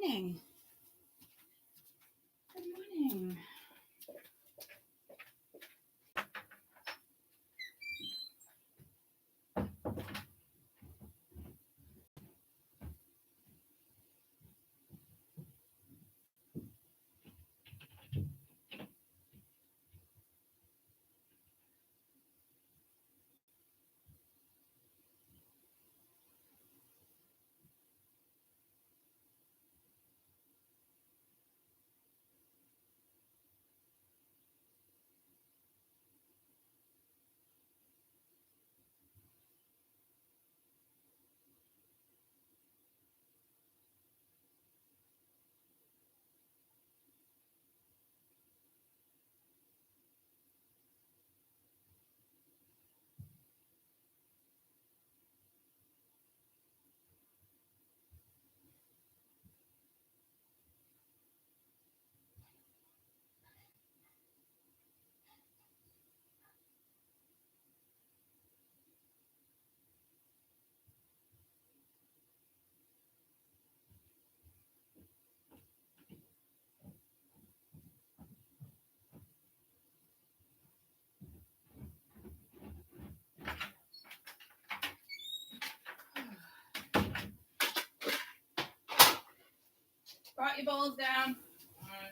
morning. Good morning. Brought your bowls down. All right.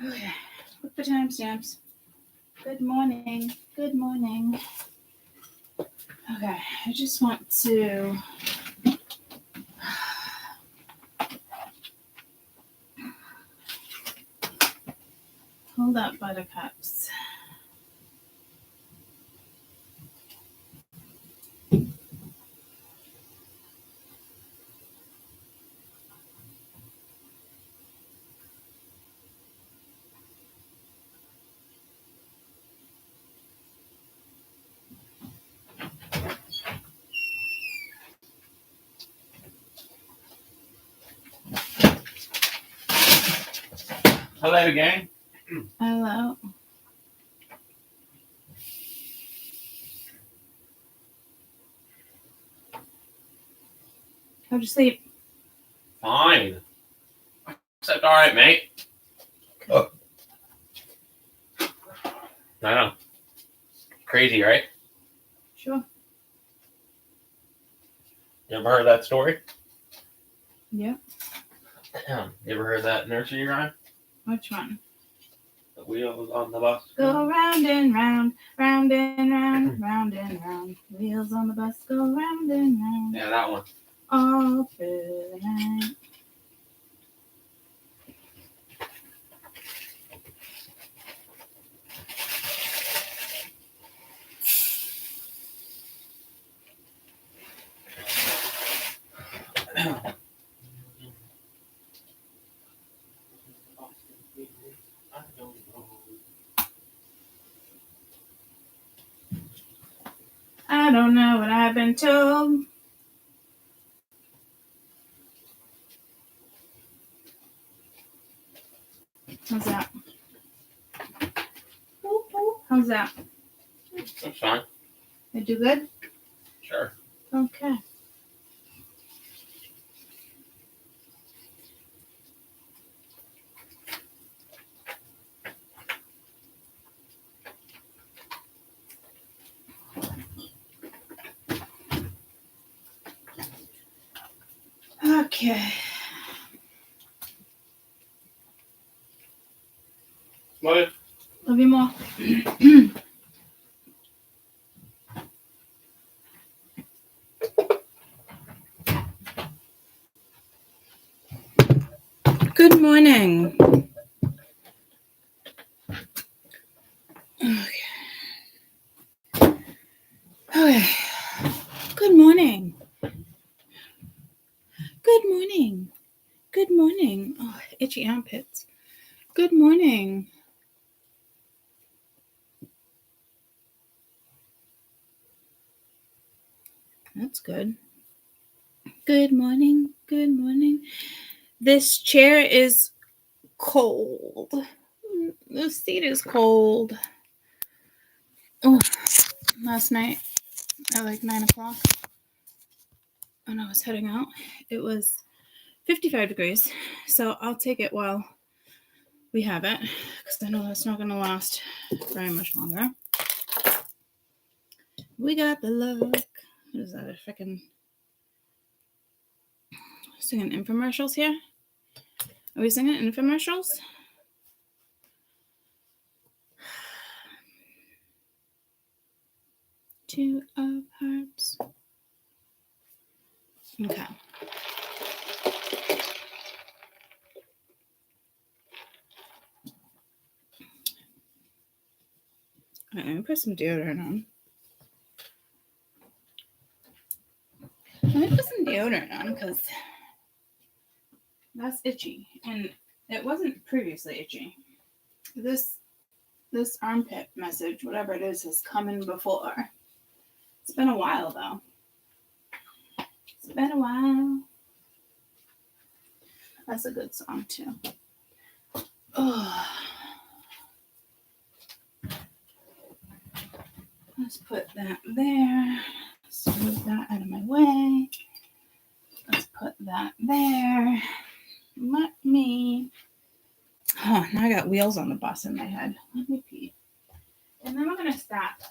Okay. Look for timestamps. Good morning. Good morning. Okay. I just want to hold up buttercups. Hello, gang. Hello. How'd you sleep? Fine. Except all right, mate. Oh. I know. Crazy, right? Sure. You ever heard that story? Yeah. You ever heard that nursery rhyme? Which one? The wheels on the bus. Go round and round, round and round, round and round. Wheels on the bus go round and round. Yeah, that one. All through the night. I don't know what I've been told. How's that? How's that? That's fine. I do good? Sure. Okay. Okay. What? Love you more. Good morning. Okay. Good morning. Good morning. Good morning. Oh, itchy armpits. Good morning. That's good. Good morning. Good morning. This chair is cold. The seat is cold. Oh, last night at like 9 o'clock when I was heading out, it was 55 degrees. So I'll take it while we have it because I know that's not going to last very much longer. We got the luck. What is that? A freaking singing infomercials here? Are we singing infomercials? Two of hearts. Okay. Alright, let me put some deodorant on. Let me put some deodorant on because that's itchy. And it wasn't previously itchy. This armpit message, whatever it is, has come in before. It's been a while though. It's been a while. That's a good song too. Oh. Let's put that there. Let's move that out of my way. Let's put that there. Let me. Oh, now I got wheels on the bus in my head. Let me pee. And then we're going to start this.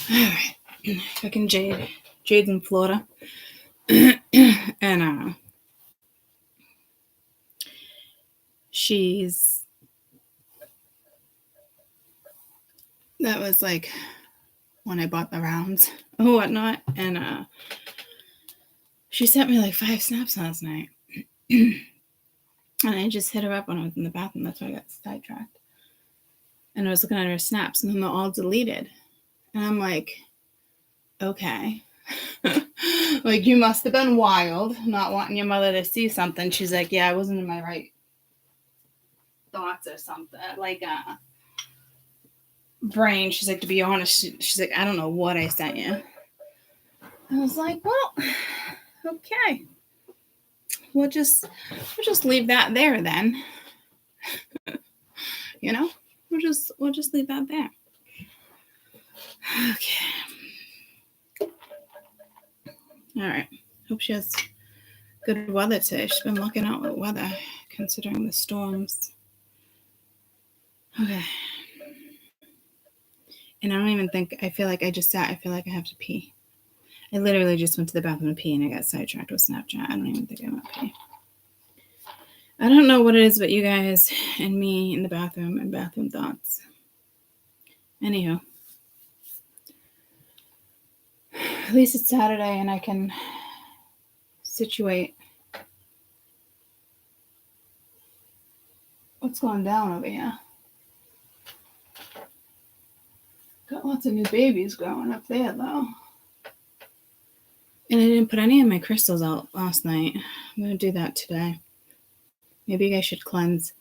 All right. Fucking Jade. Jade's in Florida. And that was like when I bought the rounds and whatnot. And She sent me like 5 snaps last night. And I just hit her up when I was in the bathroom. That's why I got sidetracked. And I was looking at her snaps, and then they're all deleted. And I'm like, okay. Like, you must have been wild, not wanting your mother to see something. She's like, yeah, I wasn't in my right thoughts or something. Like, brain. She's like, to be honest, she's like, I don't know what I sent you. I was like, well, okay. We'll just leave that there then. You know? We'll just leave that there. Okay. All right. Hope she has good weather today. She's been looking out with weather, considering the storms. Okay. And I don't even think, I feel like I just sat, I feel like I have to pee. I literally just went to the bathroom to pee and I got sidetracked with Snapchat. I don't even think I went to pee. I don't know what it is, but you guys and me in the bathroom and bathroom thoughts. Anywho. At least it's Saturday and I can situate what's going down over here. Got lots of new babies growing up there, though. And I didn't put any of my crystals out last night. I'm going to do that today. Maybe you guys should cleanse.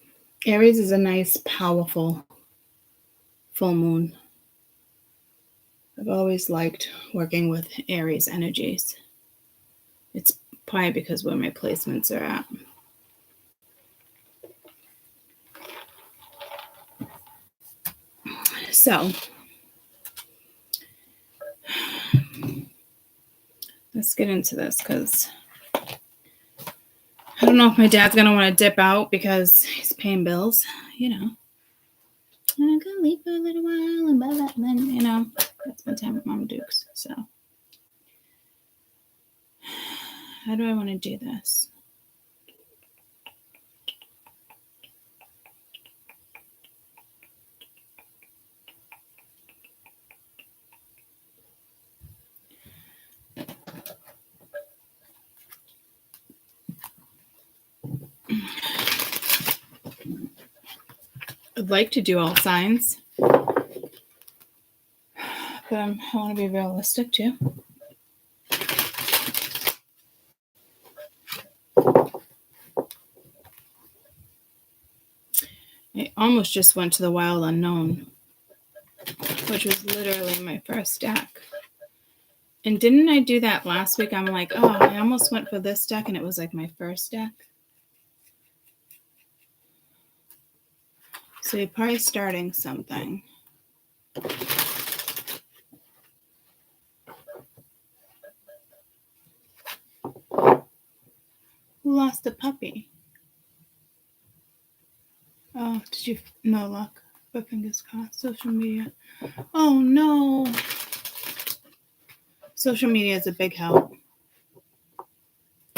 Aries is a nice, powerful full moon. I've always liked working with Aries energies. It's probably because where my placements are at. So, let's get into this because I don't know if my dad's going to want to dip out because he's paying bills, you know. And I'm going to leave for a little while and blah, blah, and then, you know, that's spend time with Mama Dukes. So, how do I want to do this? I'd like to do all signs, but I want to be realistic too. I almost just went to the Wild Unknown, which was literally my first deck. And didn't I do that last week? I'm like, oh, I almost went for this deck, and it was like my first deck. So you're probably starting something. Who lost a puppy? Oh, did you? No luck. But fingers crossed. Social media. Oh, no. Social media is a big help.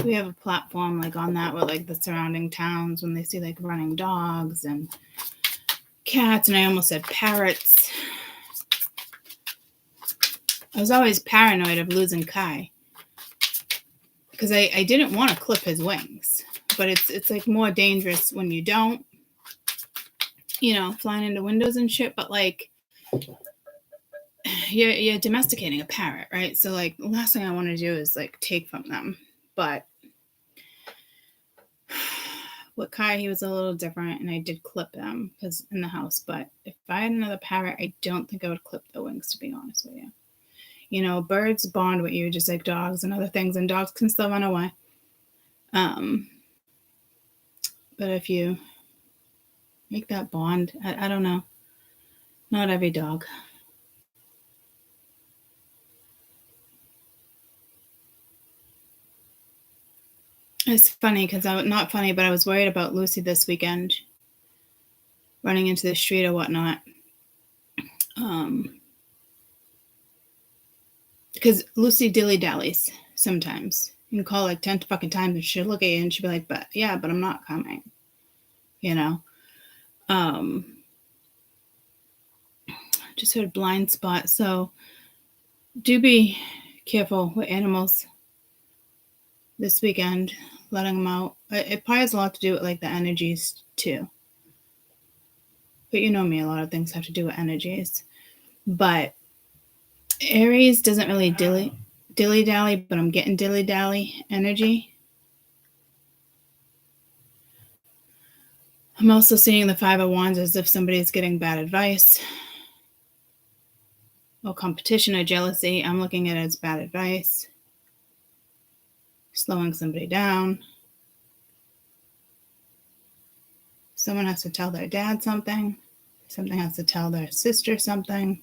We have a platform like on that with like the surrounding towns when they see like running dogs and cats, and I almost said parrots. I was always paranoid of losing Kai because I didn't want to clip his wings, but it's like more dangerous when you don't, you know, flying into windows and shit. But like you're domesticating a parrot, right? So like the last thing I want to do is like take from them. But with Kai, he was a little different, and I did clip them because in the house. But if I had another parrot, I don't think I would clip the wings, to be honest with you. You know, birds bond with you just like dogs and other things, and dogs can still run away. But if you make that bond, I don't know. Not every dog. It's funny because not funny, but I was worried about Lucy this weekend, running into the street or whatnot. Because Lucy dilly-dallies sometimes. You can call like 10 fucking times and she'll look at you and she'll be like, but I'm not coming. You know? Just heard blind spot. So do be careful with animals. this weekend, letting them out. It probably has a lot to do with like the energies too. But you know me, a lot of things have to do with energies. But Aries doesn't really dilly-dally, but I'm getting dilly-dally energy. I'm also seeing the Five of Wands as if somebody's getting bad advice or competition or jealousy. I'm looking at it as bad advice, slowing somebody down. Someone has to tell their dad something. Something has to tell their sister something,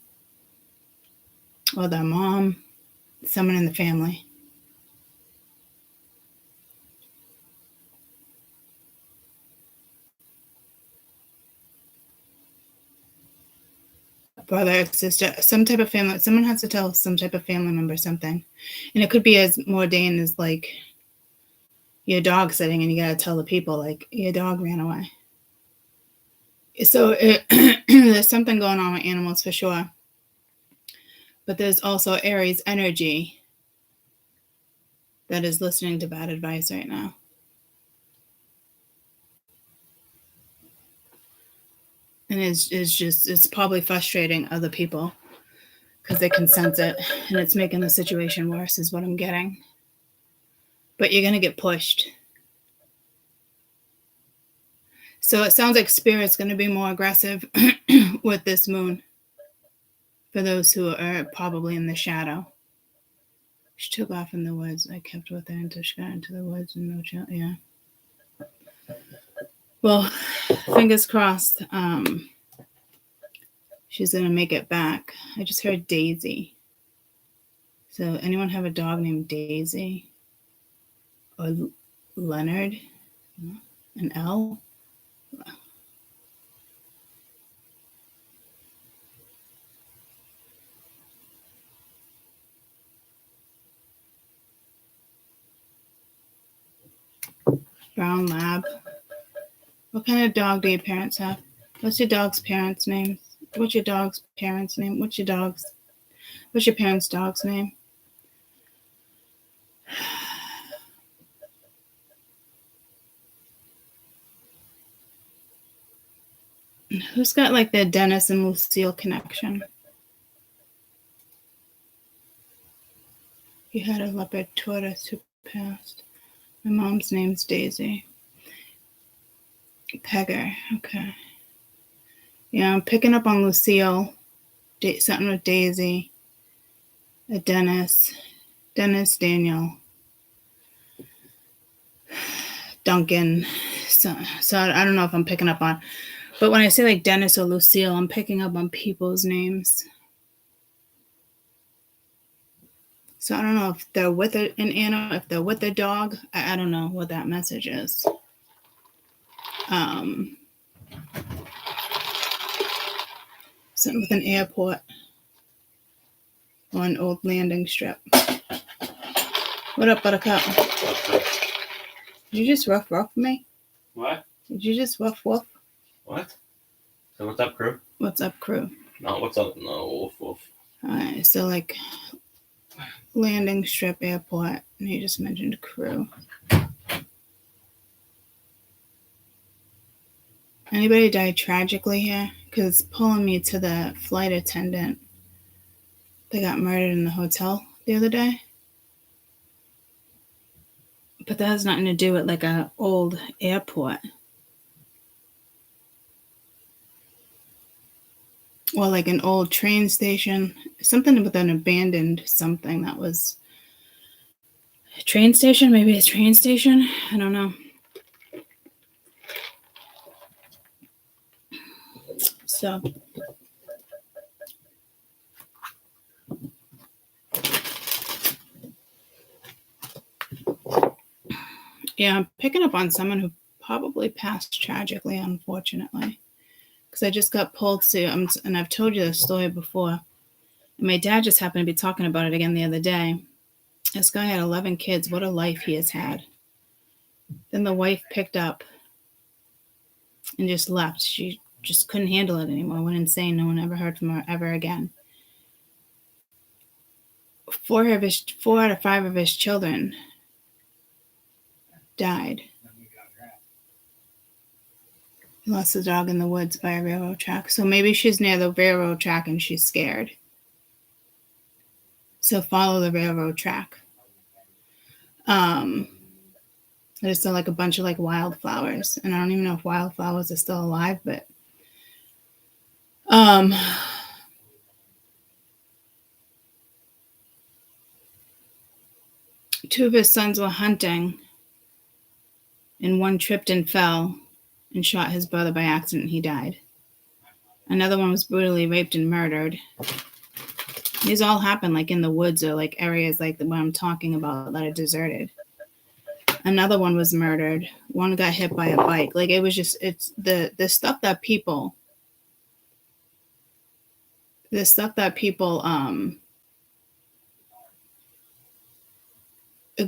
or their mom, someone in the family. Brother, sister, some type of family. Someone has to tell some type of family member something. And it could be as mundane as like your dog sitting and you got to tell the people like your dog ran away. So there's something going on with animals for sure. But there's also Aries energy that is listening to bad advice right now. And it's probably frustrating other people because they can sense it and it's making the situation worse is what I'm getting. But you're going to get pushed. So it sounds like Spirit's going to be more aggressive with this moon for those who are probably in the shadow. She took off in the woods. I kept with her until she got into the woods and no child. Yeah. Well, fingers crossed. She's going to make it back. I just heard Daisy. So anyone have a dog named Daisy? Or Leonard? An L? Brown Lab. What kind of dog do your parents have? What's your dog's parents' name? What's your dog's parents' name? What's your parents' dog's name? Who's got like the Dennis and Lucille connection? You had a leopard tortoise who passed. My mom's name's Daisy. Pegger, okay. Yeah, I'm picking up on Lucille. Something with Daisy. A Dennis, Daniel. Duncan. So I don't know if I'm picking up on. But when I say like Dennis or Lucille, I'm picking up on people's names. So I don't know if they're with an animal, if they're with a dog. I don't know what that message is. Something with an airport or an old landing strip. What up, Buttercup? Did you just ruff me? What? Did you just woof? What? So what's up, crew? What's up, crew? No, what's up? No, woof. Alright, so like landing strip airport, and you just mentioned crew. Anybody died tragically here? Because it's pulling me to the flight attendant. They got murdered in the hotel the other day. But that has nothing to do with like an old airport. Or like an old train station. Something with an abandoned something that was a train station? Maybe a train station? I don't know. So yeah, I'm picking up on someone who probably passed tragically, unfortunately. Because I just got pulled to, and I've told you this story before. And my dad just happened to be talking about it again the other day. This guy had 11 kids. What a life he has had. Then the wife picked up and just left. She just couldn't handle it anymore. Went insane. No one ever heard from her ever again. 4 out of 5 of his children died. Lost the dog in the woods by a railroad track. So maybe she's near the railroad track and she's scared. So follow the railroad track. I just saw like a bunch of like wildflowers, and I don't even know if wildflowers are still alive, but two of his sons were hunting, and one tripped and fell and shot his brother by accident. He died. Another one was brutally raped and murdered. These all happen like in the woods or like areas like the one I'm talking about that are deserted. Another one was murdered. One got hit by a bike. Like it was just, it's the stuff that people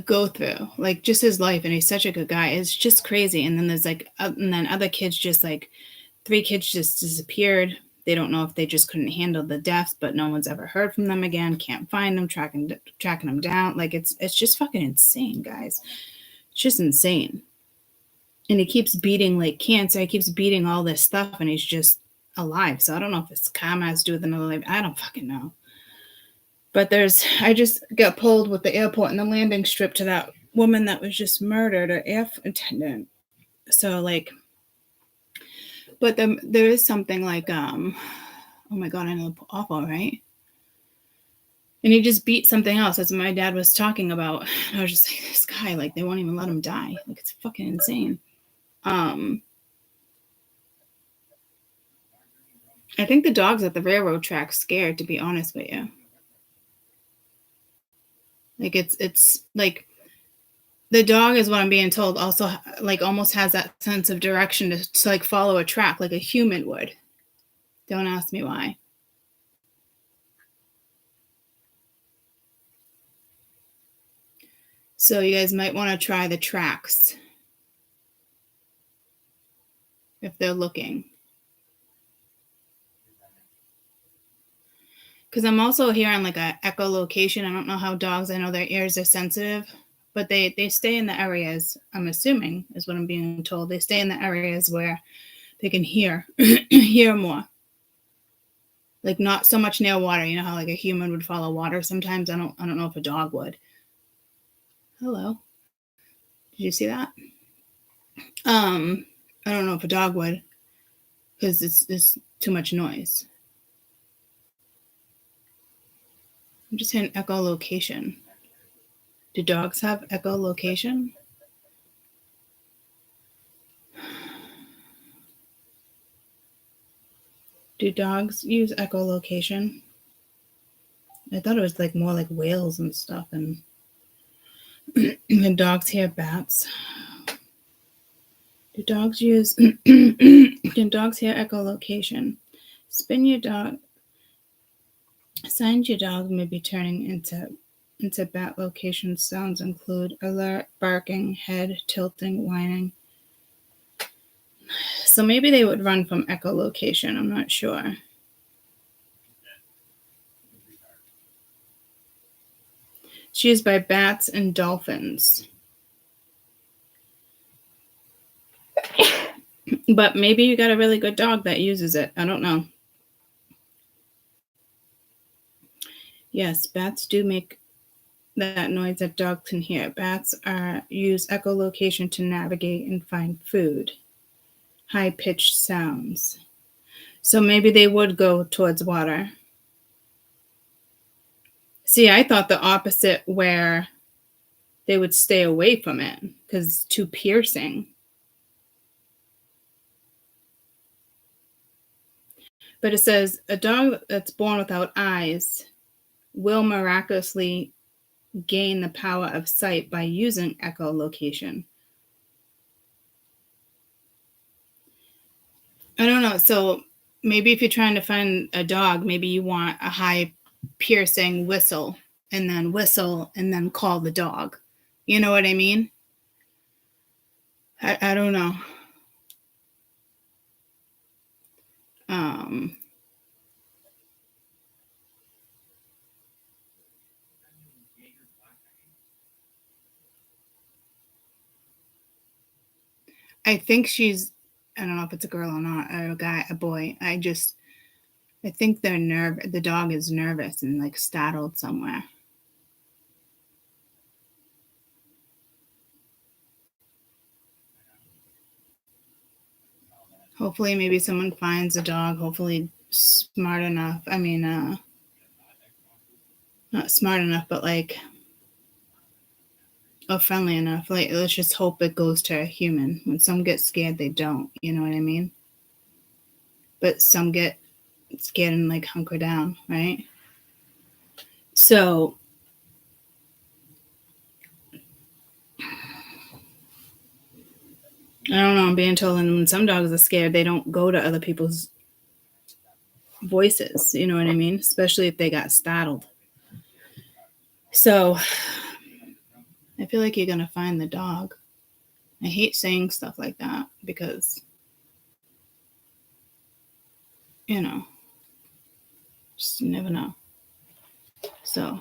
go through, like just his life, and he's such a good guy. It's just crazy. And then there's like, and then other kids, just like 3 kids just disappeared. They don't know if they just couldn't handle the deaths, but no one's ever heard from them again. Can't find them, tracking them down. Like it's just fucking insane, guys. It's just insane. And he keeps beating like cancer. He keeps beating all this stuff, and he's just alive. So I don't know if it's karma has to do with another life. I don't fucking know. But I just got pulled with the airport and the landing strip to that woman that was just murdered, or air attendant. So like, but there is something like, oh my God, I know, awful, right? And he just beat something else. That's what my dad was talking about. And I was just like, this guy, like, they won't even let him die. Like, it's fucking insane. I think the dog's at the railroad track scared, to be honest with you. Like, it's like, the dog is what I'm being told also, like, almost has that sense of direction to like follow a track like a human would. Don't ask me why. So you guys might want to try the tracks if they're looking. Because I'm also hearing like a echolocation. I don't know how dogs, I know their ears are sensitive, but they stay in the areas, I'm assuming is what I'm being told. They stay in the areas where they can hear more. Like not so much near water. You know how like a human would follow water sometimes? I don't know if a dog would. Hello. Did you see that? I don't know if a dog would, because it's too much noise. I'm just hitting echolocation. Do dogs have echolocation? Do dogs use echolocation? I thought it was like more like whales and stuff, and can dogs hear bats? Do dogs use can dogs hear echolocation? Spin your dog. Signs your dog may be turning into bat location. Sounds include alert, barking, head tilting, whining. So maybe they would run from echolocation. I'm not sure. It's used by bats and dolphins. But maybe you got a really good dog that uses it. I don't know. Yes, bats do make that noise that dogs can hear. Bats use echolocation to navigate and find food. High-pitched sounds. So maybe they would go towards water. See, I thought the opposite, where they would stay away from it because it's too piercing. But it says a dog that's born without eyes will miraculously gain the power of sight by using echolocation. I don't know. So maybe if you're trying to find a dog, maybe you want a high piercing whistle and then call the dog. You know what I mean? I don't know. I think she's, I don't know if it's a girl or not, or a guy, a boy. I think the dog is nervous and like startled somewhere. Hopefully, maybe someone finds a dog, hopefully smart enough. I mean, not smart enough, but like, or friendly enough. Like, let's just hope it goes to a human. When some get scared, they don't. You know what I mean? But some get scared and like hunker down, right? So, I don't know. I'm being told, and when some dogs are scared, they don't go to other people's voices. You know what I mean? Especially if they got startled. So, I feel like you're gonna find the dog. I hate saying stuff like that because, you know, just never know. So,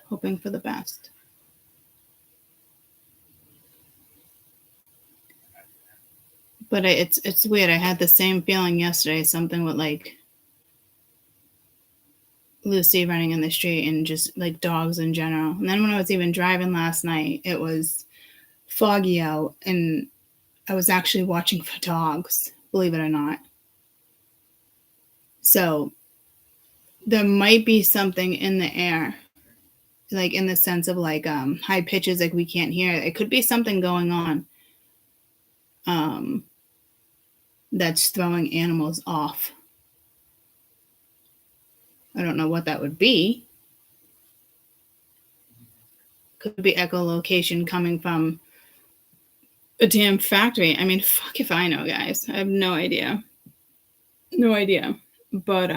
hoping for the best. But it's weird. I had the same feeling yesterday. Something with like Lucy running in the street and just like dogs in general. And then when I was even driving last night, it was foggy out and I was actually watching for dogs, believe it or not. So there might be something in the air, like in the sense of like high pitches, like we can't hear it. It could be something going on that's throwing animals off. I don't know what that would be. Could be echolocation coming from a damn factory. I mean, fuck if I know, guys. I have no idea. No idea. But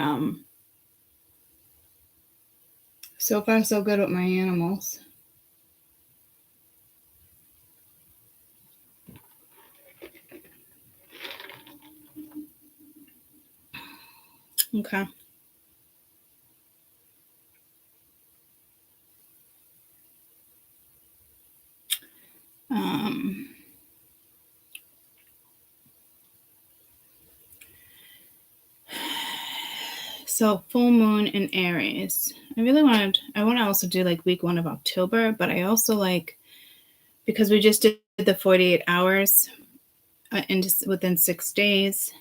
so far so good with my animals. Okay. So full moon in Aries. I want to also do like week 1 of October, but I also like, because we just did the 48 hours within 6 days,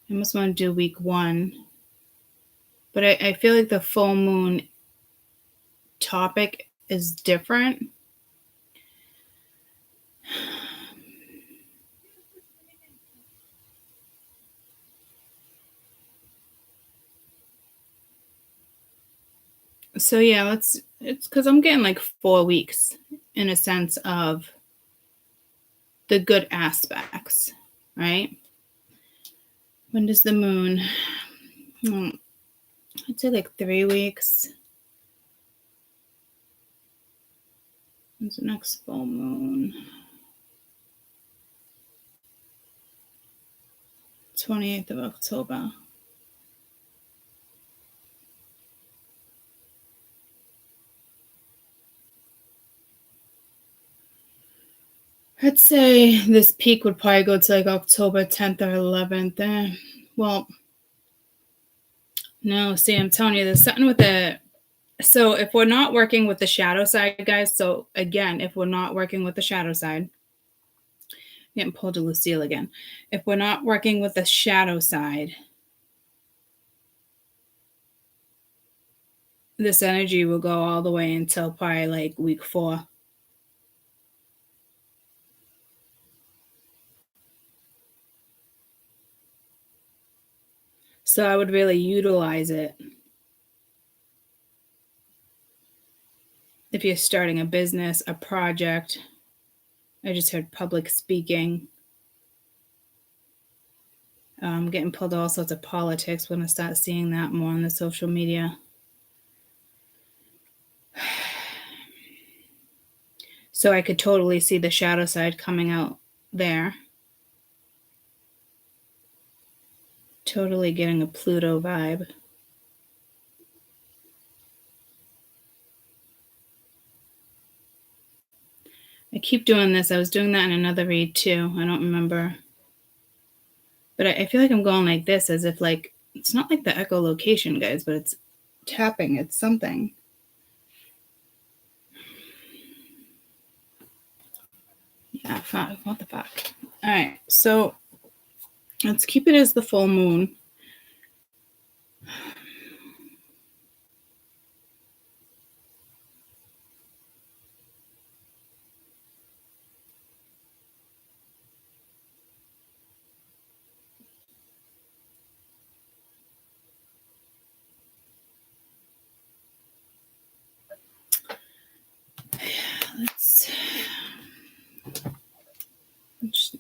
I almost want to do week 1. But I feel like the full moon topic is different. So yeah, it's because I'm getting like 4 weeks in a sense of the good aspects, right? When does the moon? I'd say like 3 weeks. When's the next full moon? 28th of October. I'd say this peak would probably go to like October 10th or 11th. Well, no, see, I'm telling you, there's something with it. So if we're not working with the shadow side, guys, so again, if we're not working with the shadow side, getting pulled to Lucille again. If we're not working with the shadow side, this energy will go all the way until probably like week 4. So I would really utilize it if you're starting a business, a project. I just heard public speaking. Getting pulled to all sorts of politics. We're going to start seeing that more on the social media. So I could totally see the shadow side coming out there. Totally getting a Pluto vibe. I keep doing this. I was doing that in another read too. I don't remember. But I feel like I'm going like this as if like, it's not like the echolocation, guys, but it's tapping. It's something. Yeah, fuck. What the fuck? All right. So let's keep it as the full moon.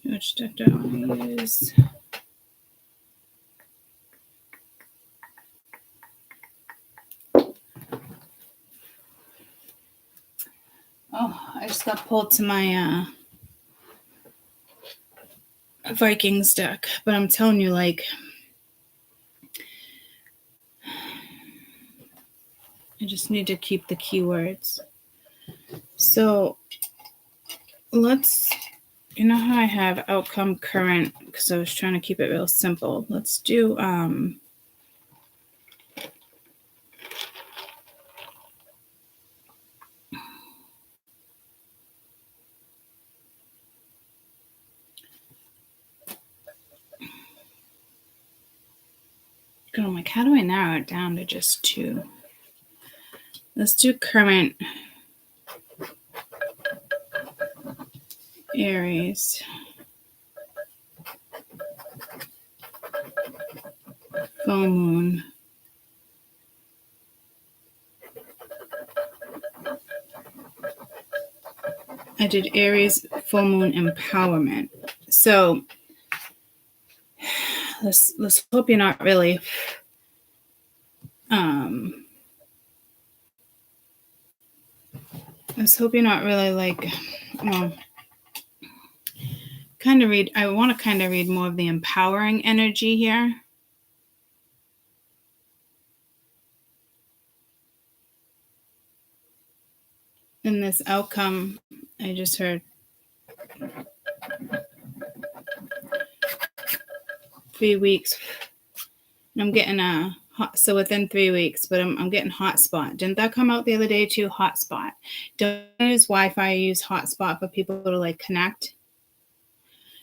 Which deck do I want to use? Oh, I just got pulled to my Vikings deck, but I'm telling you, like, I just need to keep the keywords. So let's, you know how I have outcome current, because I was trying to keep it real simple. Let's do I'm like, how do I narrow it down to just two? Let's do current Aries. Full moon. I did Aries full moon empowerment. So let's hope you're not really let's hope you're not really like, well, kind of read, I want to kind of read more of the empowering energy here. In this outcome, I just heard 3 weeks. I'm getting a hot, so within 3 weeks, but I'm getting hotspot. Didn't that come out the other day too? Hotspot. Don't use Wi-Fi, use hotspot for people to like connect.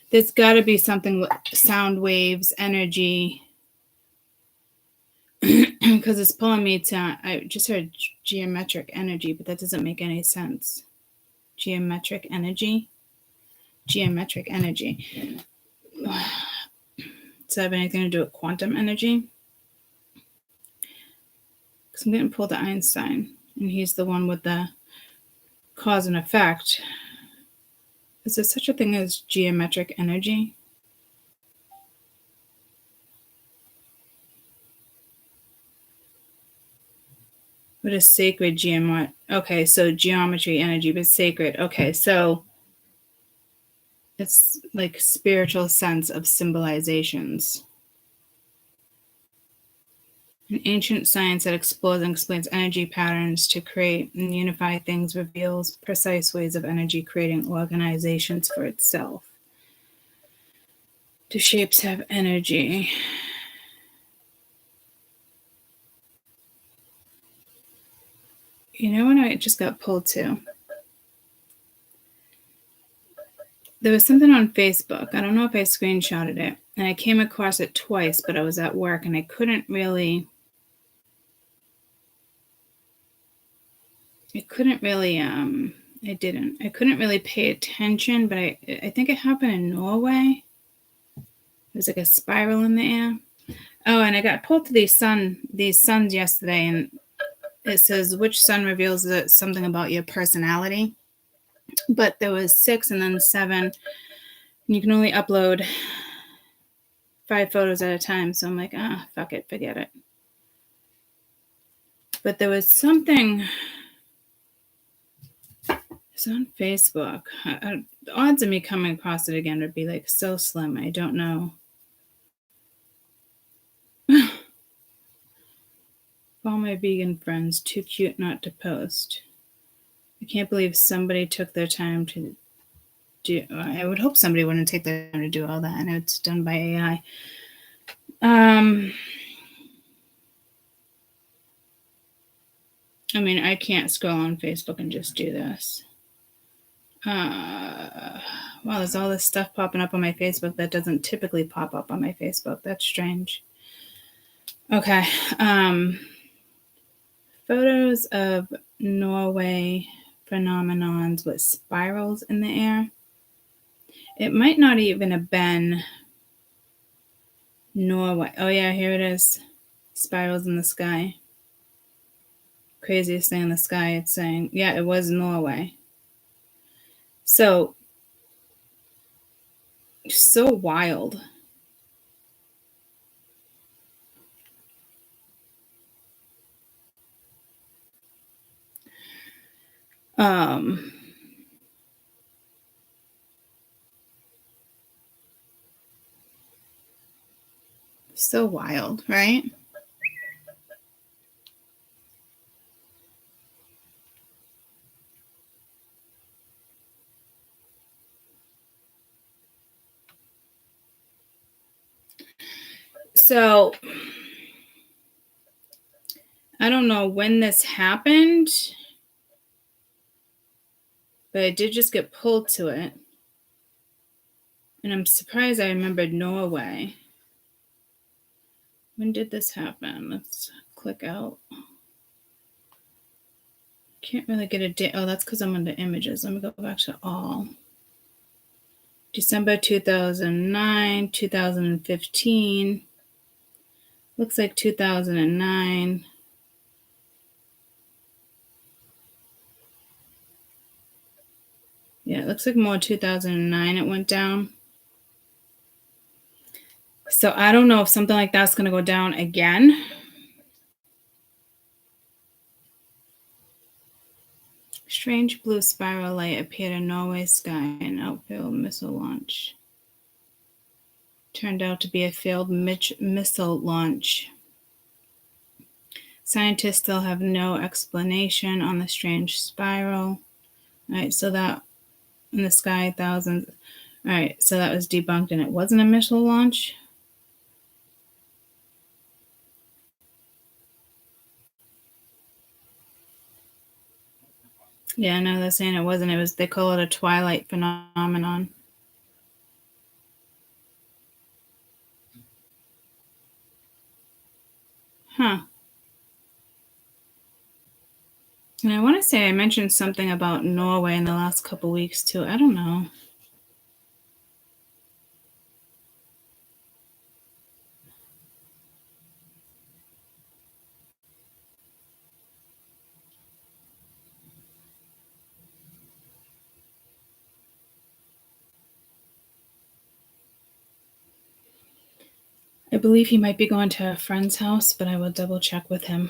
There's got to be something with sound waves, energy, because it's pulling me to, I just heard geometric energy, but that doesn't make any sense. Geometric energy. Geometric energy. Does that have anything to do with quantum energy? Because I'm getting pulled to Einstein, and he's the one with the cause and effect. Is there such a thing as geometric energy? What is sacred geometry? Okay, so geometry energy, but sacred. Okay, so it's like spiritual sense of symbolizations. An ancient science that explores and explains energy patterns to create and unify things, reveals precise ways of energy creating organizations for itself. Do shapes have energy? You know what I just got pulled to? There was something on Facebook. I don't know if I screenshotted it. And I came across it twice, but I was at work and I couldn't really I couldn't really pay attention, but I think it happened in Norway. There's like a spiral in the air. Oh, and I got pulled to these suns yesterday, and it says which sun reveals something about your personality. But there was 6 and then 7. And you can only upload 5 photos at a time. So I'm like, fuck it, forget it. But there was something. It's on Facebook. The odds of me coming across it again would be like so slim. I don't know. All my vegan friends, too cute not to post. I can't believe somebody took their time to do. I would hope somebody wouldn't take the time to do all that. I know it's done by AI. I mean, I can't scroll on Facebook and just do this. Wow, there's all this stuff popping up on my Facebook that doesn't typically pop up on my Facebook. That's strange. Okay. Photos of Norway phenomenons with spirals in the air. It might not even have been Norway. Oh, yeah, here it is. Spirals in the sky. Craziest thing in the sky, it's saying. Yeah, it was Norway. So wild. So wild, right? So I don't know when this happened, but I did just get pulled to it. And I'm surprised I remembered Norway. When did this happen? Let's click out. Can't really get a date. Oh, that's because I'm under images. Let me go back to all. December 2009, 2015. Looks like 2009. Yeah, it looks like more 2009 it went down. So I don't know if something like that's going to go down again. Strange blue spiral light appeared in Norway sky and outfield missile launch. Turned out to be a failed missile launch. Scientists still have no explanation on the strange spiral. All right, so that in the sky, thousands. All right, so that was debunked and it wasn't a missile launch. Yeah, no, they're saying it wasn't. It was, they call it a twilight phenomenon. Huh. And I want to say I mentioned something about Norway in the last couple weeks too. I don't know. I believe he might be going to a friend's house, but I will double check with him.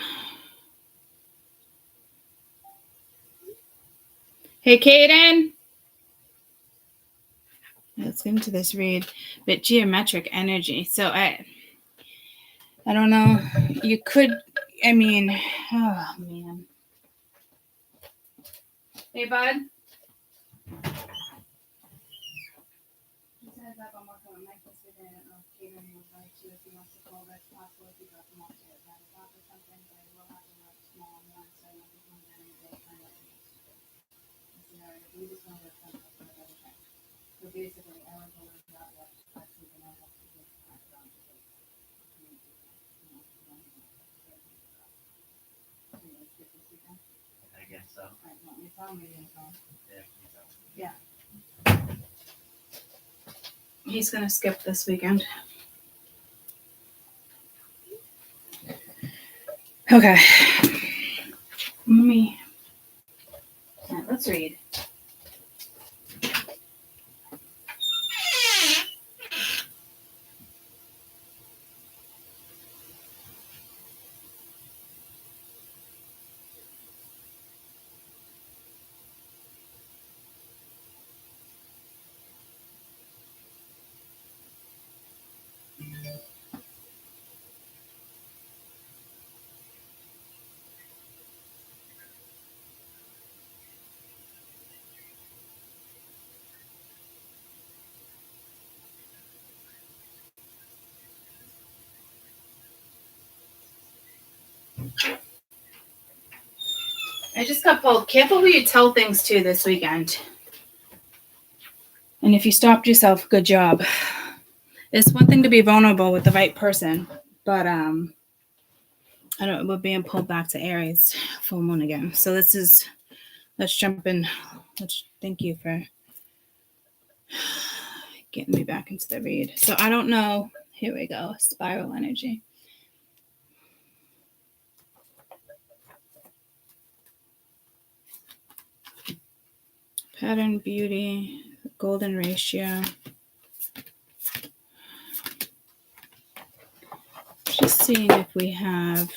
Hey, Kaden. Let's get into this read. But geometric energy. So I don't know. You could, I mean, oh man. Hey, bud. I'm working with Mike this week. I don't know if Kaden would like to, if he wants to call that possible, if he got them off to a bad spot or something, but I will have to work small one, so I won't be coming down any day. We just wanted to come up for a double check. So basically, I went to learn about what I think and I have to get back on to the I guess so. All right, want me to tell him or you gonna tell him? Yeah. He's gonna skip this weekend. Okay. All right, let's read. I just got pulled. Careful who you tell things to this weekend. And if you stopped yourself, good job. It's one thing to be vulnerable with the right person, but I don't. We're being pulled back to Aries full moon again. So let's jump in. Thank you for getting me back into the read. So I don't know. Here we go. Spiral energy. Pattern, beauty, golden ratio. Just seeing if we have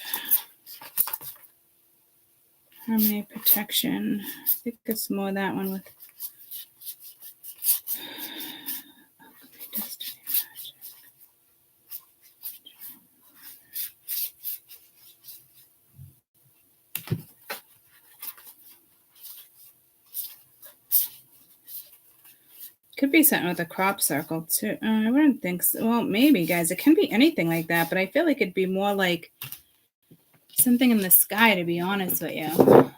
harmony, protection. I think it's more that one with destiny, magic. Could be something with a crop circle too. I wouldn't think so. Well, maybe, guys. It can be anything like that, but I feel like it'd be more like something in the sky, to be honest with you.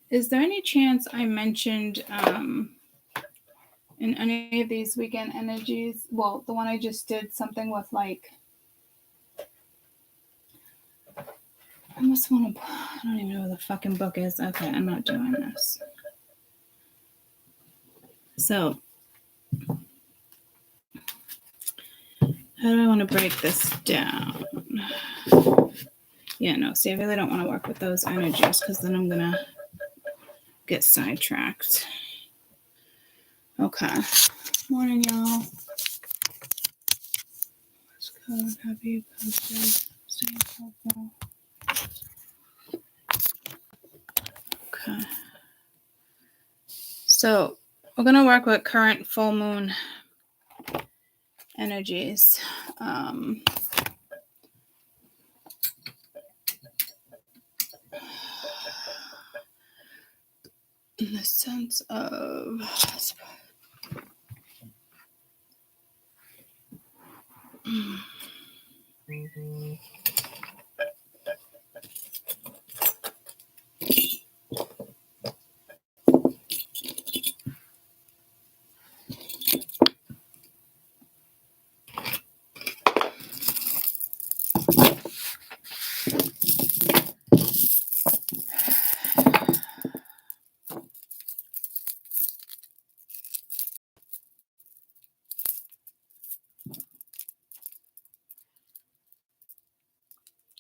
Is there any chance I mentioned in any of these weekend energies? Well, the one I just did, something with like, I must want to, I don't even know where the fucking book is. Okay, I'm not doing this. So, how do I want to break this down? Yeah, no, see, I really don't want to work with those energies because then I'm going to get sidetracked. Okay. Morning, y'all. Let's go. Happy posted. Stay hopeful. Okay. So we're going to work with current full moon energies. In the sense of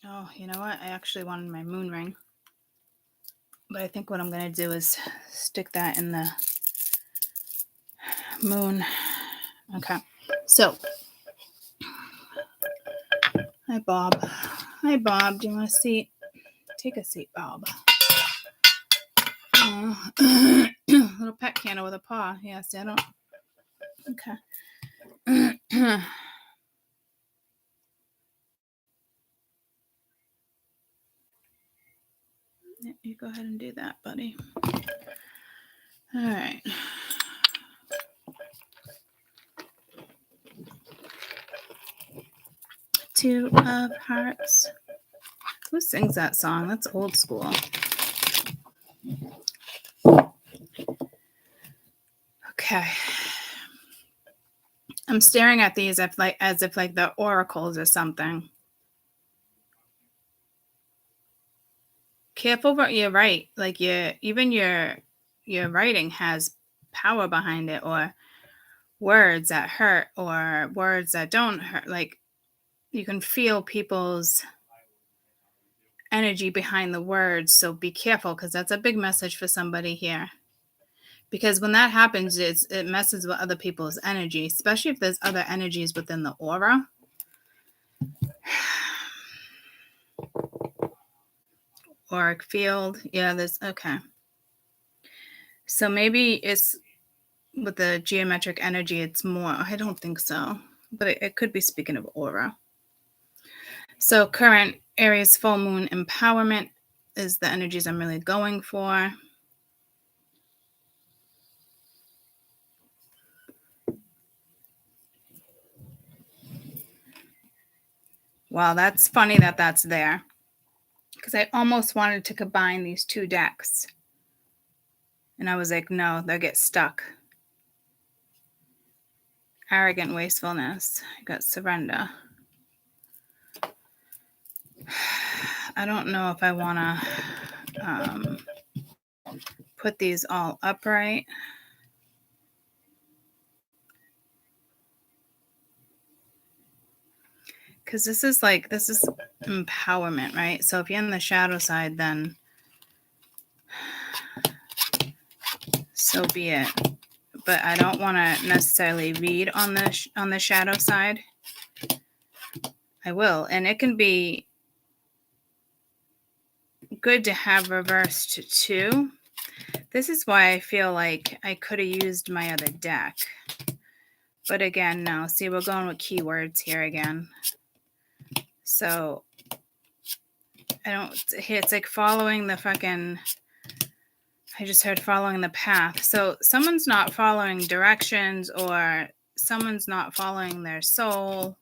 oh, you know what? I actually wanted my moon ring. But I think what I'm going to do is stick that in the moon. Okay. So, hi, Bob. Hi, Bob. Do you want a seat? Take a seat, Bob. Little pet candle with a paw. Yes, I don't. Okay. You go ahead and do that, buddy. All right. Two of Hearts. Who sings that song? That's old school. Okay. I'm staring at these as if the oracles or something. Careful, but you're right. Like even your writing has power behind it, or words that hurt, or words that don't hurt. Like you can feel people's energy behind the words. So be careful, because that's a big message for somebody here. Because when that happens, it messes with other people's energy, especially if there's other energies within the aura. Auric field. Yeah, there's okay. So maybe it's with the geometric energy, it's more. I don't think so, but it could be speaking of aura. So current Aries full moon empowerment is the energies I'm really going for. Wow, that's funny that that's there. because I almost wanted to combine these two decks. And I was like, no, they'll get stuck. Arrogant wastefulness. I got surrender. I don't know if I want to put these all upright. Because this is empowerment, right? So if you're in the shadow side, then so be it. But I don't want to necessarily read on the shadow side. I will, and it can be good to have reversed too. This is why I feel like I could have used my other deck. But again, no. See, we're going with keywords here again. So it's like following the fucking, I just heard following the path. So someone's not following directions, or someone's not following their soul.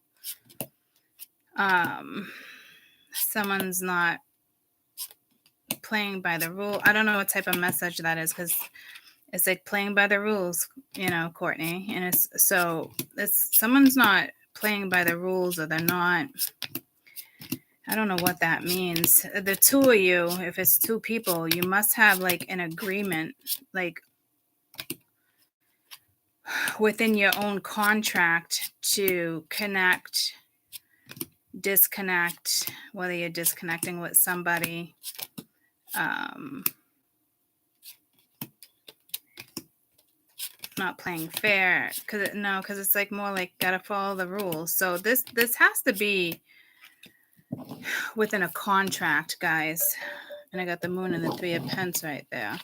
Someone's not playing by the rule. I don't know what type of message that is, because it's like playing by the rules, Courtney. And someone's not playing by the rules, or they're not. I don't know what that means. The two of you, if it's two people, you must have like an agreement, like within your own contract to connect, disconnect, whether you're disconnecting with somebody. Not playing fair, because it's like more like gotta follow the rules. So this has to be within a contract, guys. And I got the moon and the 3 of Pentacles right there.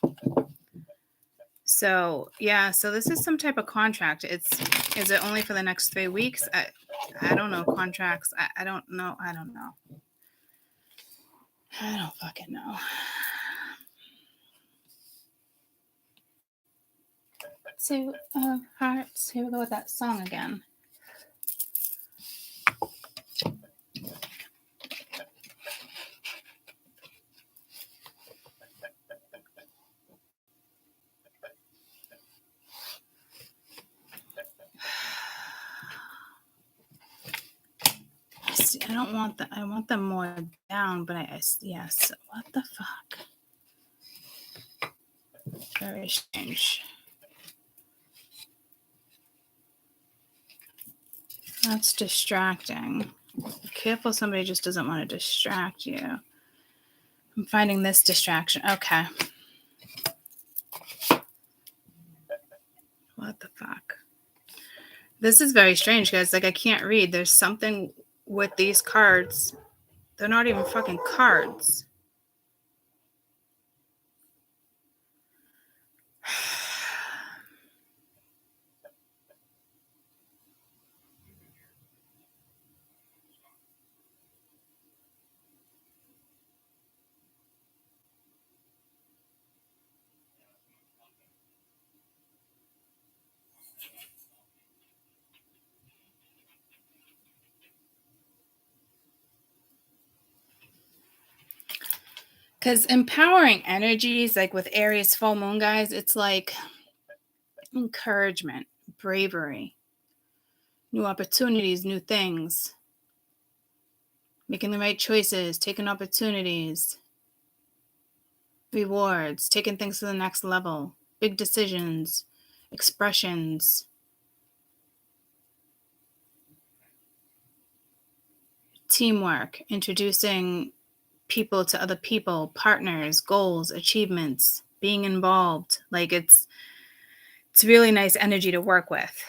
So yeah, so this is some type of contract. Is it only for the next 3 weeks? I don't know contracts. I don't know. I don't fucking know. Two of Hearts. Here we go with that song again. See, I don't want that. I want them more down, but yes. What the fuck? Very strange. That's distracting. Careful, somebody just doesn't want to distract you. I'm finding this distraction. Okay. What the fuck? This is very strange, guys. Like, I can't read. There's something with these cards. They're not even fucking cards. Because empowering energies, like with Aries full moon, guys, it's like encouragement, bravery, new opportunities, new things, making the right choices, taking opportunities, rewards, taking things to the next level, big decisions, expressions, teamwork, introducing people to other people, partners, goals, achievements, being involved. Like it's really nice energy to work with.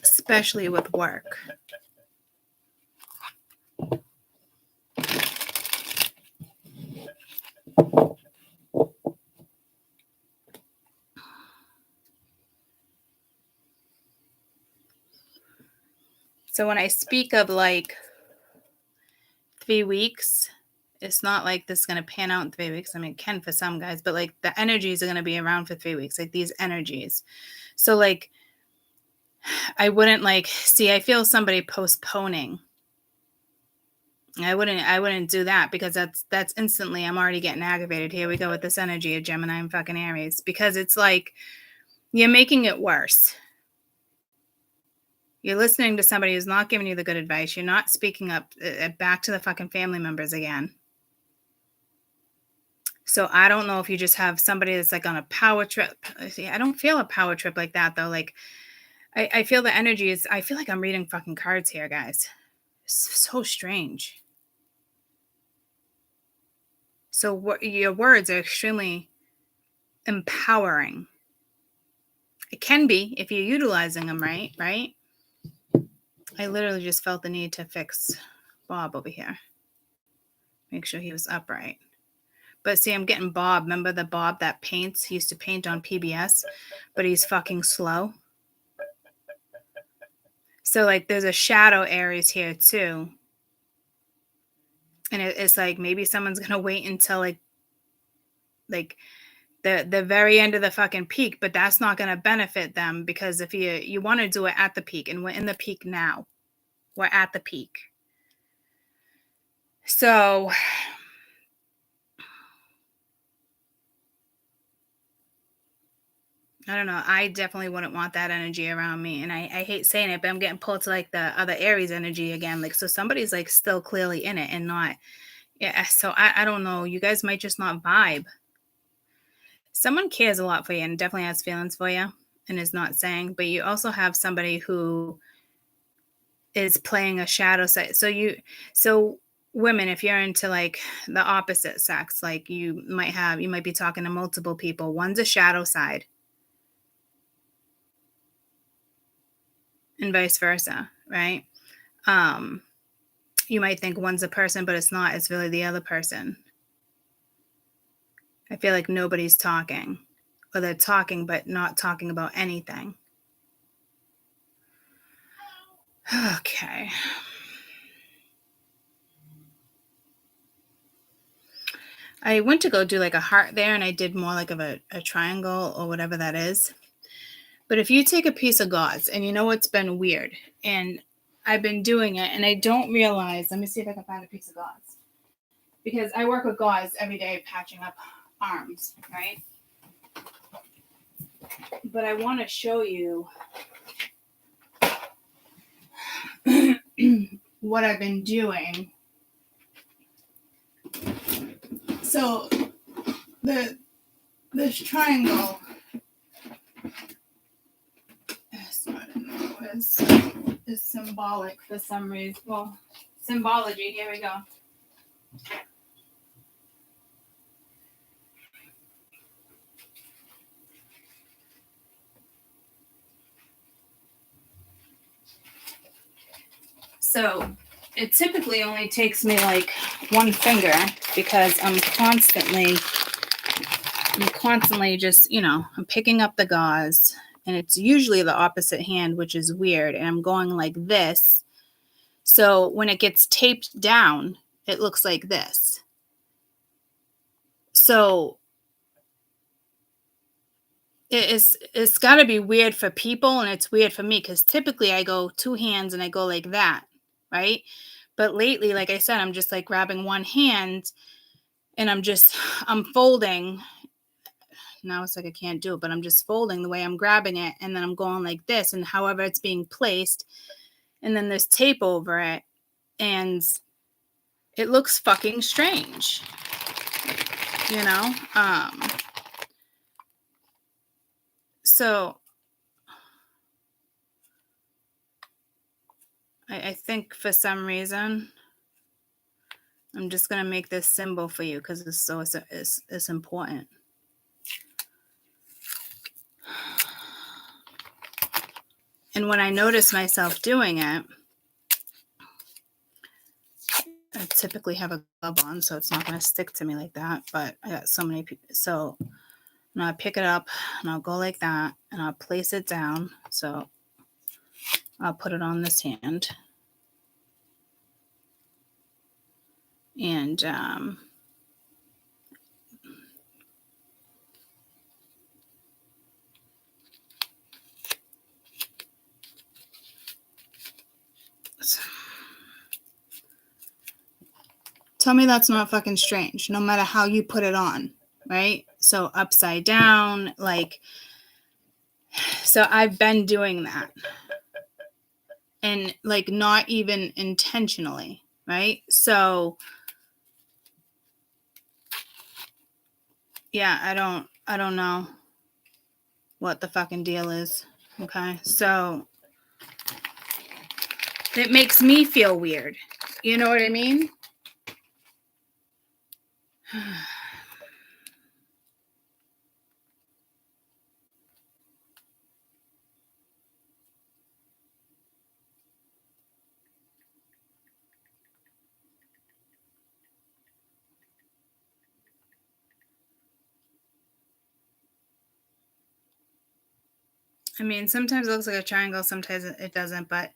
Especially with work. So when I speak of like 3 weeks, it's not like this is going to pan out in 3 weeks. I mean, it can for some guys, but like the energies are going to be around for 3 weeks, like these energies. So like, I wouldn't I feel somebody postponing. I wouldn't do that, because that's instantly, I'm already getting aggravated. Here we go with this energy of Gemini and fucking Aries, because it's like you're making it worse. You're listening to somebody who's not giving you the good advice. You're not speaking up back to the fucking family members again. So I don't know if you just have somebody that's like on a power trip. See, I don't feel a power trip like that though. Like I feel the energy is, I feel like I'm reading fucking cards here, guys. It's so strange. So your words are extremely empowering. It can be if you're utilizing them right? I literally just felt the need to fix Bob over here. Make sure he was upright. But see, I'm getting Bob. Remember the Bob that paints? He used to paint on PBS, but he's fucking slow. So like there's a shadow Aries here too. And it's like maybe someone's going to wait until like the very end of the fucking peak, but that's not going to benefit them, because if you want to do it at the peak, and we're in the peak now. We're at the peak. So I don't know. I definitely wouldn't want that energy around me. And I hate saying it, but I'm getting pulled to like the other Aries energy again. Like, so somebody's like still clearly in it and not. Yeah. So I don't know. You guys might just not vibe. Someone cares a lot for you and definitely has feelings for you and is not saying, but you also have somebody who is playing a shadow side. So women, if you're into like the opposite sex, like you might be talking to multiple people. One's a shadow side. And vice versa, right? You might think one's a person, but it's not. It's really the other person. I feel like nobody's talking, or they're talking, but not talking about anything. Okay. I went to go do like a heart there, and I did more like of a triangle or whatever that is. But if you take a piece of gauze, and you know what's been weird, and I've been doing it, and I don't realize, let me see if I can find a piece of gauze. Because I work with gauze every day patching up arms, right? But I want to show you what I've been doing. So this triangle is symbolic for some reason. Well, symbology, here we go. So it typically only takes me like one finger, because I'm constantly just, I'm picking up the gauze, and it's usually the opposite hand, which is weird. And I'm going like this. So when it gets taped down, it looks like this. So it's got to be weird for people, and it's weird for me, because typically I go two hands and I go like that, right? But lately, like I said, I'm just like grabbing one hand, and I'm folding. Now it's like I can't do it, but I'm just folding the way I'm grabbing it, and then I'm going like this, and however it's being placed, and then there's tape over it, and it looks fucking strange, So I think for some reason, I'm just going to make this symbol for you, because it's important. And when I notice myself doing it, I typically have a glove on, so it's not going to stick to me like that. But I got so many people. So I'll pick it up, and I'll go like that, and I'll place it down. So I'll put it on this hand. And Tell me that's not fucking strange, no matter how you put it on, right? So upside down, like, so I've been doing that. And like not even intentionally, right? So yeah, I don't know what the fucking deal is. Okay. So it makes me feel weird. You know what I mean? I mean, sometimes it looks like a triangle, sometimes it doesn't, but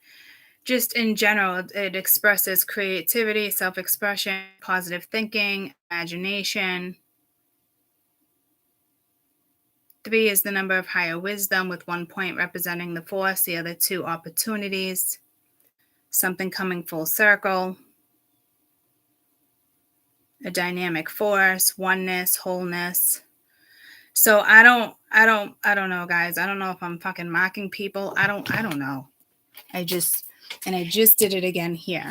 just in general, it expresses creativity, self expression, positive thinking, imagination. 3 is the number of higher wisdom, with 1 point representing the force, the other 2 opportunities, something coming full circle, a dynamic force, oneness, wholeness. So I don't know, guys. I don't know if I'm fucking mocking people. I don't know. I just did it again here.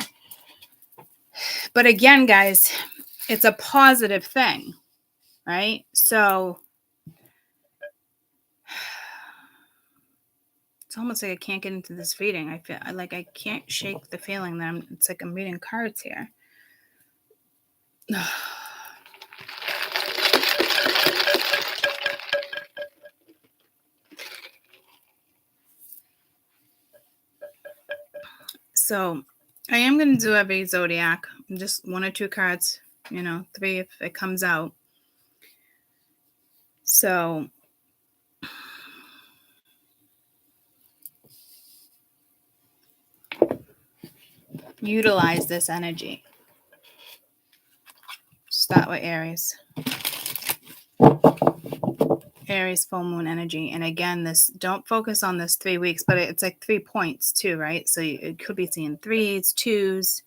But again, guys, it's a positive thing, right? So it's almost like I can't get into this reading. I feel like I can't shake the feeling that it's like I'm reading cards here. So I am going to do every zodiac, just 1 or 2 cards, 3 if it comes out. So utilize this energy. Start with Aries. Aries full moon energy. And again, this, don't focus on this 3 weeks, but it's like 3 points too, right? So it could be seeing 3s, 2s.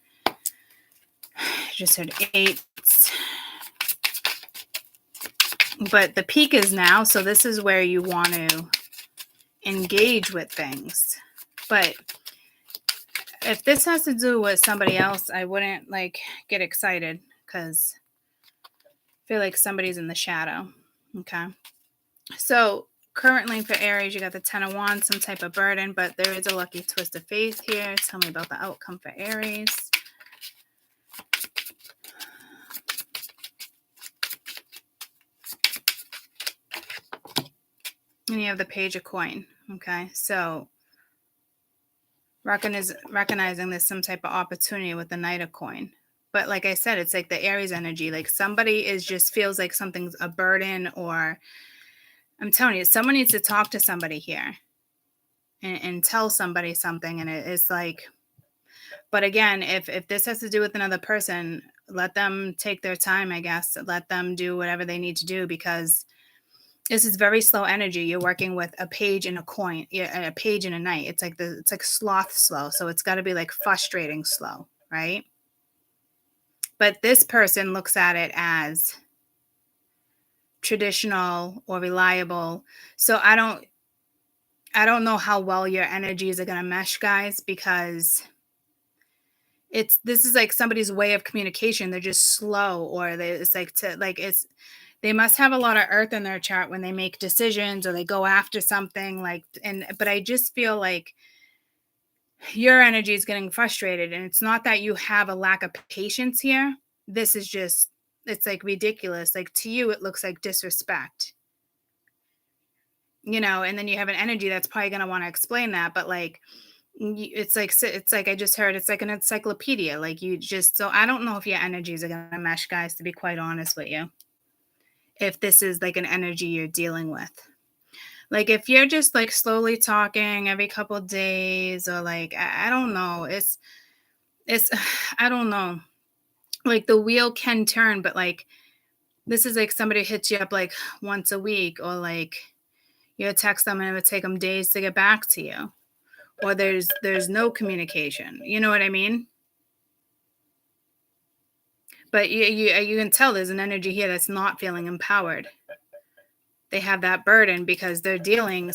Just heard 8s. But the peak is now, so this is where you want to engage with things. But if this has to do with somebody else, I wouldn't like get excited because I feel like somebody's in the shadow. Okay. So currently for Aries, you got the 10 of Wands, some type of burden, but there is a lucky twist of fate here. Tell me about the outcome for Aries. And you have the Page of Coin. Okay. So recognizing there's some type of opportunity with the Knight of Coin. But like I said, it's like the Aries energy. Like somebody feels like something's a burden, or I'm telling you, someone needs to talk to somebody here and tell somebody something. And it's like, but again, if this has to do with another person, let them take their time, I guess. Let them do whatever they need to do, because this is very slow energy. You're working with a page and a coin, a page and a knight. It's like sloth slow. So it's got to be like frustrating slow, right? But this person looks at it as traditional or reliable. So I don't know how well your energies are going to mesh, guys, because this is like somebody's way of communication. They're just slow, or they must have a lot of earth in their chart when they make decisions or they go after something but I just feel like your energy is getting frustrated, and it's not that you have a lack of patience here. This is just, it's like ridiculous. Like to you, it looks like disrespect, and then you have an energy that's probably going to want to explain that. But like, it's like I just heard, it's like an encyclopedia. Like so I don't know if your energies are going to mesh, guys, to be quite honest with you. If this is like an energy you're dealing with. Like if you're just like slowly talking every couple of days, or like, I don't know, it's, I don't know. Like the wheel can turn, but like, this is like somebody hits you up like once a week, or like you text them and it would take them days to get back to you, or there's no communication. You know what I mean? But you can tell there's an energy here that's not feeling empowered. They have that burden because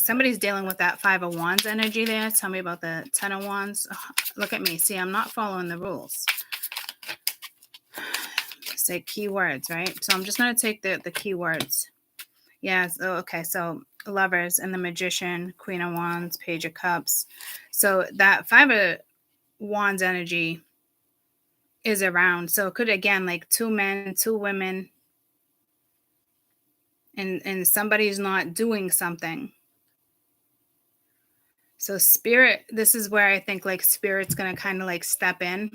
somebody's dealing with that 5 of Wands energy there. Tell me about the 10 of Wands. Oh, look at me. See, I'm not following the rules. Say keywords, right? So I'm just going to take the keywords. Yes. Oh, okay. So Lovers and the Magician, Queen of Wands, Page of Cups. So that 5 of Wands energy is around. So it could, again, like 2 men, 2 women, and somebody's not doing something. So spirit, this is where I think like spirit's going to kind of like step in.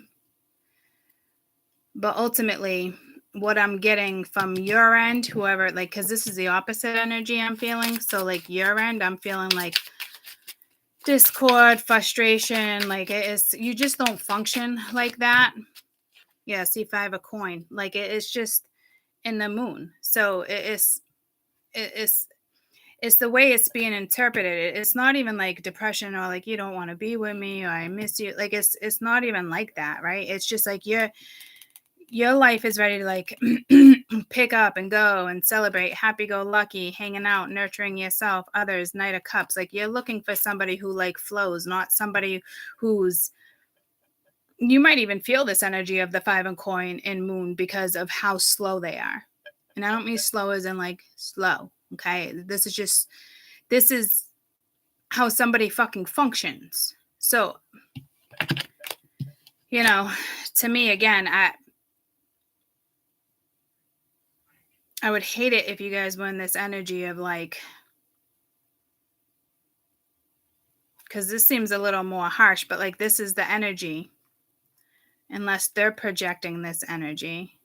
But ultimately, what I'm getting from your end, whoever, like, because this is the opposite energy I'm feeling. So like your end, I'm feeling like discord, frustration, like it is, you just don't function like that. Yeah, see 5 of coin. Like it's just in the moon. So it's the way it's being interpreted. It's not even like depression or like you don't want to be with me or I miss you. Like it's not even like that, right? It's just like your life is ready to like pick up and go and celebrate, happy-go-lucky, hanging out, nurturing yourself, others, Knight of Cups. Like you're looking for somebody who like flows, not somebody who's, you might even feel this energy of the 5 of coin and moon because of how slow they are. And I don't mean slow as in like slow. Okay. This is how somebody fucking functions. So, to me, again, I would hate it if you guys were in this energy of like, because this seems a little more harsh, but like this is the energy, unless they're projecting this energy.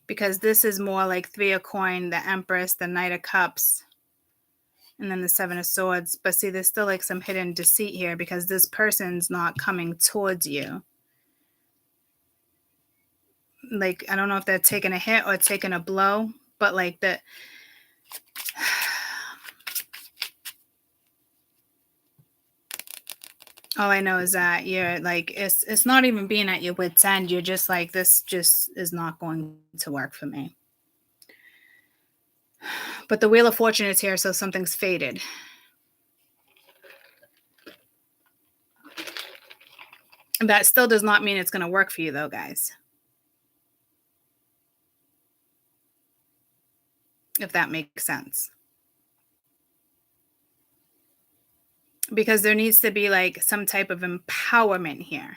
Because this is more like 3 of coin, the Empress, the Knight of Cups, and then the 7 of Swords. But see, there's still like some hidden deceit here because this person's not coming towards you. Like, I don't know if they're taking a hit or taking a blow, but like all I know is that you're like, it's not even being at your wit's end. You're just like, this just is not going to work for me. But the Wheel of Fortune is here, so something's faded. That still does not mean it's going to work for you, though, guys. If that makes sense. Because there needs to be like some type of empowerment here.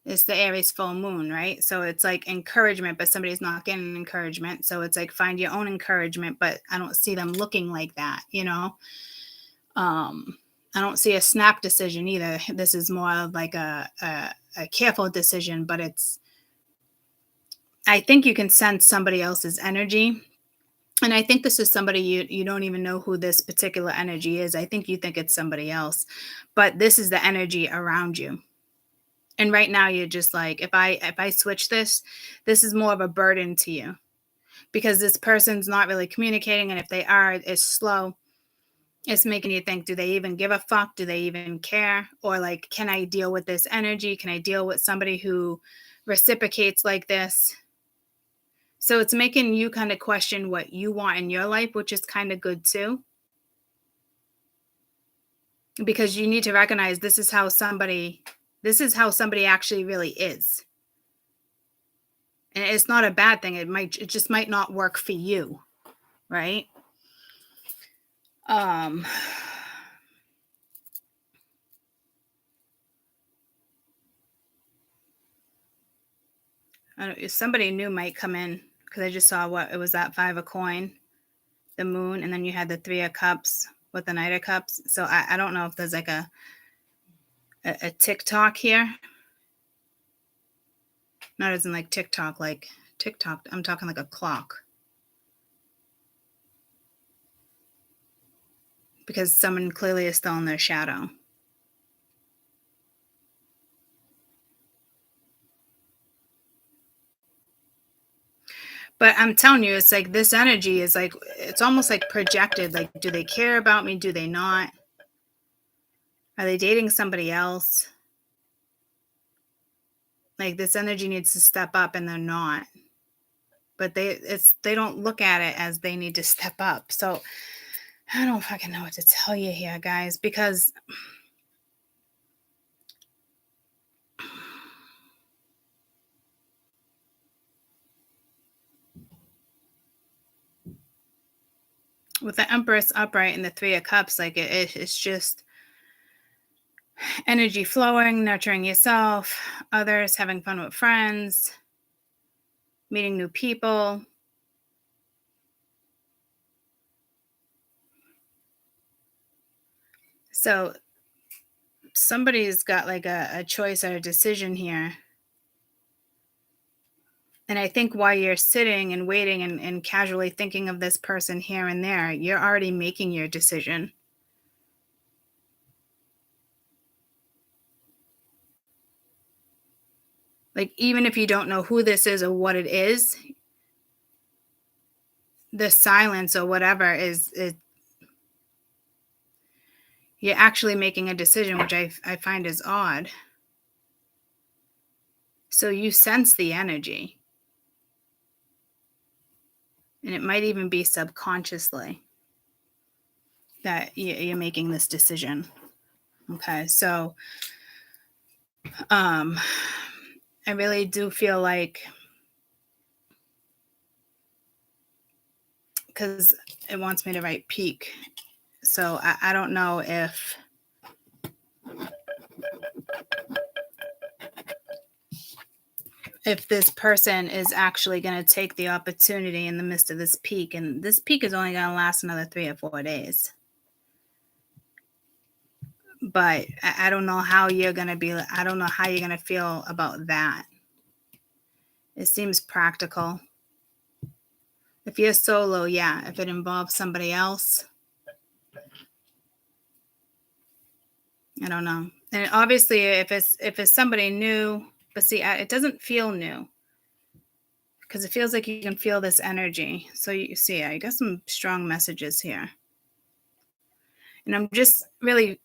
It's the Aries full moon, right? So it's like encouragement, but somebody's not getting encouragement. So it's like find your own encouragement, but I don't see them looking like that, I don't see a snap decision either. This is more of like a careful decision, but I think you can sense somebody else's energy. And I think this is somebody you don't even know who this particular energy is. I think you think it's somebody else, but this is the energy around you. And right now you're just like, if I switch this is more of a burden to you because this person's not really communicating. And if they are, it's slow. It's making you think, do they even give a fuck? Do they even care? Or like, can I deal with this energy? Can I deal with somebody who reciprocates like this? So it's making you kind of question what you want in your life, which is kind of good too. Because you need to recognize this is how somebody actually really is. And it's not a bad thing. It just might not work for you, right? Somebody new might come in because I just saw what it was, that 5 of coin, the moon, and then you had the 3 of cups with the Knight of Cups. So I don't know if there's like a TikTok here. Not as in like TikTok, like TikTok. I'm talking like a clock. Because someone clearly is still in their shadow. But I'm telling you, it's like this energy is like, it's almost like projected. Like, do they care about me? Do they not? Are they dating somebody else? Like this energy needs to step up and they're not. But they don't look at it as they need to step up. So I don't fucking know what to tell you here, guys, because with the Empress upright and the Three of Cups, like it's just energy flowing, nurturing yourself, others, having fun with friends, meeting new people. So somebody's got like a choice or a decision here. And I think while you're sitting and waiting and casually thinking of this person here and there, you're already making your decision. Like, even if you don't know who this is or what it is, the silence or whatever is you're actually making a decision, which I find is odd. So you sense the energy. And it might even be subconsciously that you're making this decision. Okay, so I really do feel like, because it wants me to write peak. So I don't know if this person is actually going to take the opportunity in the midst of this peak. And this peak is only going to last another 3 or 4 days. But I don't know how you're going to be. I don't know how you're going to feel about that. It seems practical. If you're solo, yeah. If it involves somebody else, I don't know. And obviously, if it's somebody new, but see, it doesn't feel new. Because it feels like you can feel this energy. So you see, I got some strong messages here. And I'm just really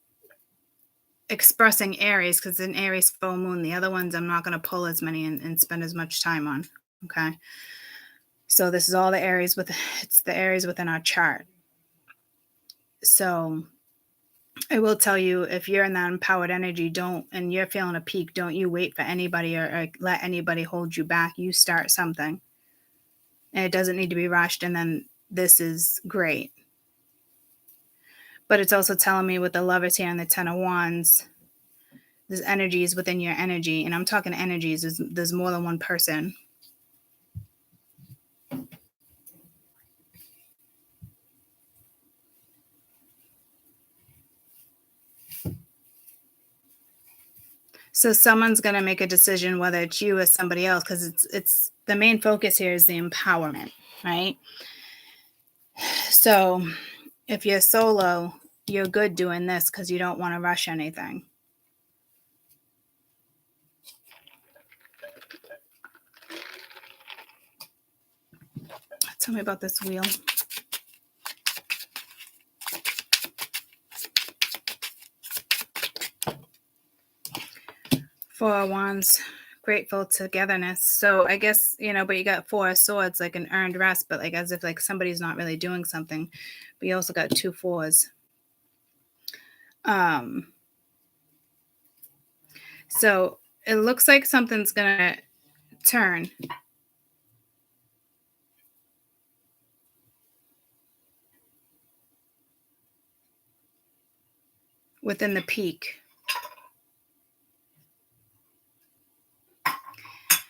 expressing Aries because it's an Aries full moon. The other ones I'm not going to pull as many and spend as much time on. Okay. So this is all the Aries it's the Aries within our chart. So I will tell you, if you're in that empowered energy, and you're feeling a peak, don't you wait for anybody or let anybody hold you back. You start something. And it doesn't need to be rushed. And then this is great. But it's also telling me with the Lovers here and the Ten of Wands, there's energies within your energy. And I'm talking energies. There's more than one person. So someone's going to make a decision, whether it's you or somebody else, because it's the main focus here is the empowerment, right? So if you're solo, you're good doing this because you don't want to rush anything. Tell me about this wheel. Four of Wands, grateful togetherness. So I guess, but you got Four of Swords, like an earned rest, but like as if like somebody's not really doing something. But you also got 2 fours. So it looks like something's gonna turn. Within the peak.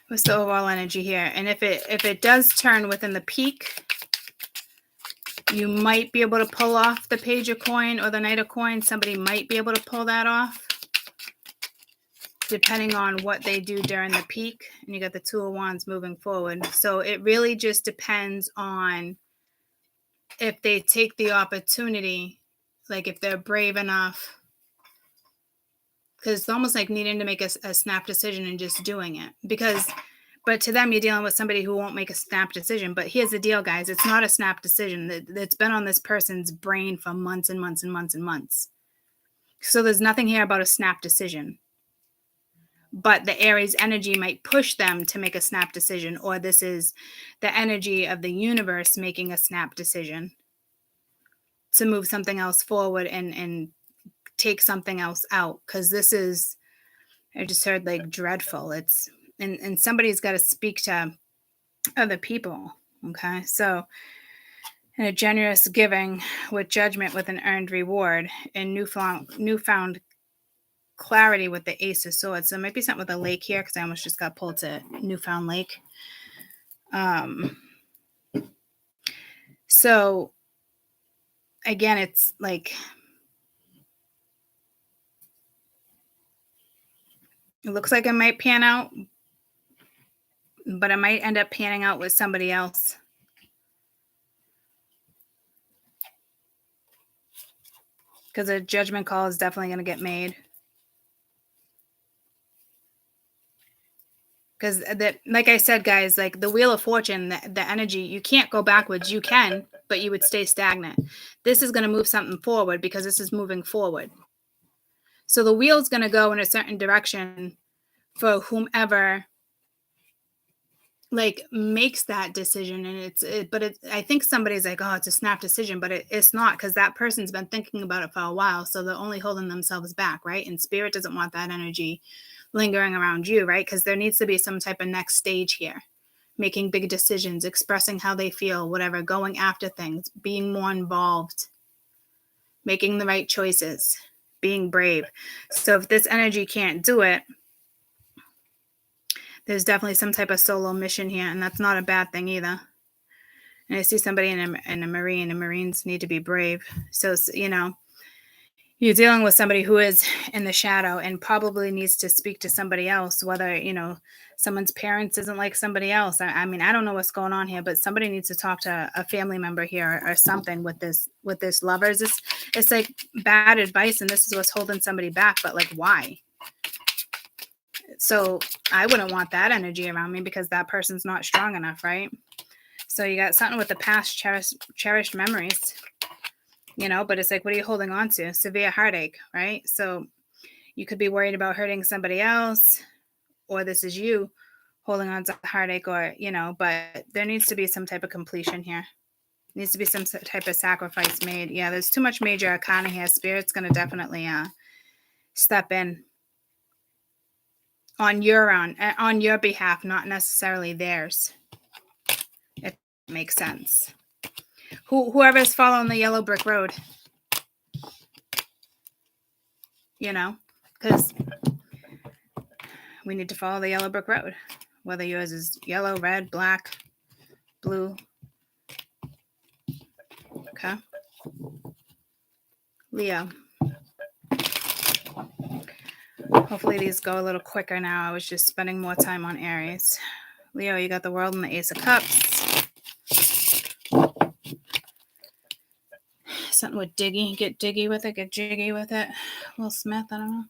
What's the overall energy here? And if it does turn within the peak, you might be able to pull off the Page of Coin or the Knight of Coin. Somebody might be able to pull that off, depending on what they do during the peak. And you got the 2 of Wands moving forward. So it really just depends on if they take the opportunity, like if they're brave enough. Because it's almost like needing to make a snap decision and just doing it. But to them, you're dealing with somebody who won't make a snap decision. But here's the deal, guys. It's not a snap decision. It's been on this person's brain for months and months and months and months. So there's nothing here about a snap decision. but the Aries energy might push them to make a snap decision, or this is the energy of the universe making a snap decision to move something else forward and take something else out. Because this is, I just heard like dreadful. It's, and somebody's got to speak to other people. Okay. So, and a generous giving with judgment with an earned reward and newfound clarity with the Ace of Swords. So it might be something with a lake here, because I almost just got pulled to Newfound Lake. So again, it's like, it looks like it might pan out, but it might end up panning out with somebody else. Because a judgment call is definitely going to get made. Because that, like I said, guys, like the Wheel of Fortune, the energy, you can't go backwards. You can, but you would stay stagnant. This is going to move something forward, because this is moving forward. So the wheel's going to go in a certain direction for whomever like makes that decision. And I think somebody's like, oh, it's a snap decision, but it's not, because that person's been thinking about it for a while. So they're only holding themselves back, right? And spirit doesn't want that energy lingering around you, right? Because there needs to be some type of next stage here, making big decisions, expressing how they feel, whatever, going after things, being more involved, making the right choices, being brave. So if this energy can't do it, there's definitely some type of solo mission here, and that's not a bad thing either. And I see somebody in a Marine, and Marines need to be brave. So, you know, you're dealing with somebody who is in the shadow and probably needs to speak to somebody else, whether, you know, someone's parents isn't like somebody else. I mean, I don't know what's going on here, but somebody needs to talk to a family member here or something with this lovers. It's like bad advice, and this is what's holding somebody back, but like, why? So I wouldn't want that energy around me, because that person's not strong enough, right? So you got something with the past cherished memories, you know, but it's like, what are you holding on to? Severe heartache, right? So you could be worried about hurting somebody else, or this is you holding on to heartache, or, you know, but there needs to be some type of completion here. Needs to be some type of sacrifice made. Yeah, there's too much major arcana here. Spirit's going to definitely step in on your behalf, not necessarily theirs, if it makes sense. Whoever's following the yellow brick road, you know, because we need to follow the yellow brick road, whether yours is yellow, red, black, blue. Okay. Leo. Hopefully these go a little quicker now. I was just spending more time on Aries. Leo, you got the World and the Ace of Cups. Something with diggy. Get diggy with it. Get jiggy with it. Will Smith, I don't know.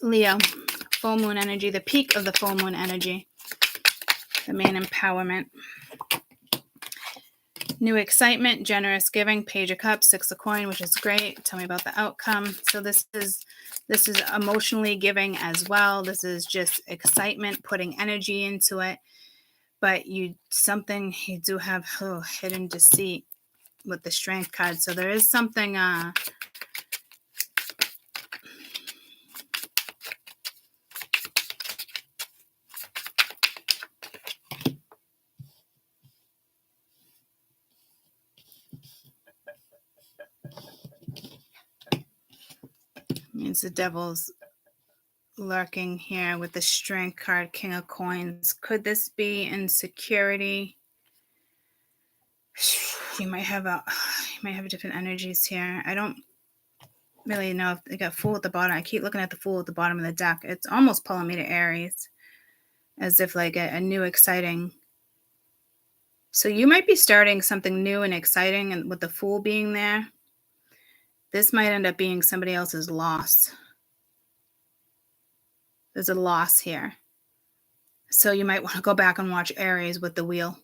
Leo, full moon energy, the peak of the full moon energy, the main empowerment. New excitement, generous giving, Page of Cups, Six of Coin, which is great. Tell me about the outcome. So this is emotionally giving as well. This is just excitement, putting energy into it. But you do have hidden deceit with the Strength card. So there is something means the Devil's lurking here with the Strength card, King of Coins. Could this be insecurity? You might have different energies here. I don't really know if they got Fool at the bottom. I keep looking at the Fool at the bottom of the deck. It's almost pulling me to Aries, as if like a new exciting. So you might be starting something new and exciting, and with the Fool being there, this might end up being somebody else's loss. There's a loss here. So you might want to go back and watch Aries with the Wheel.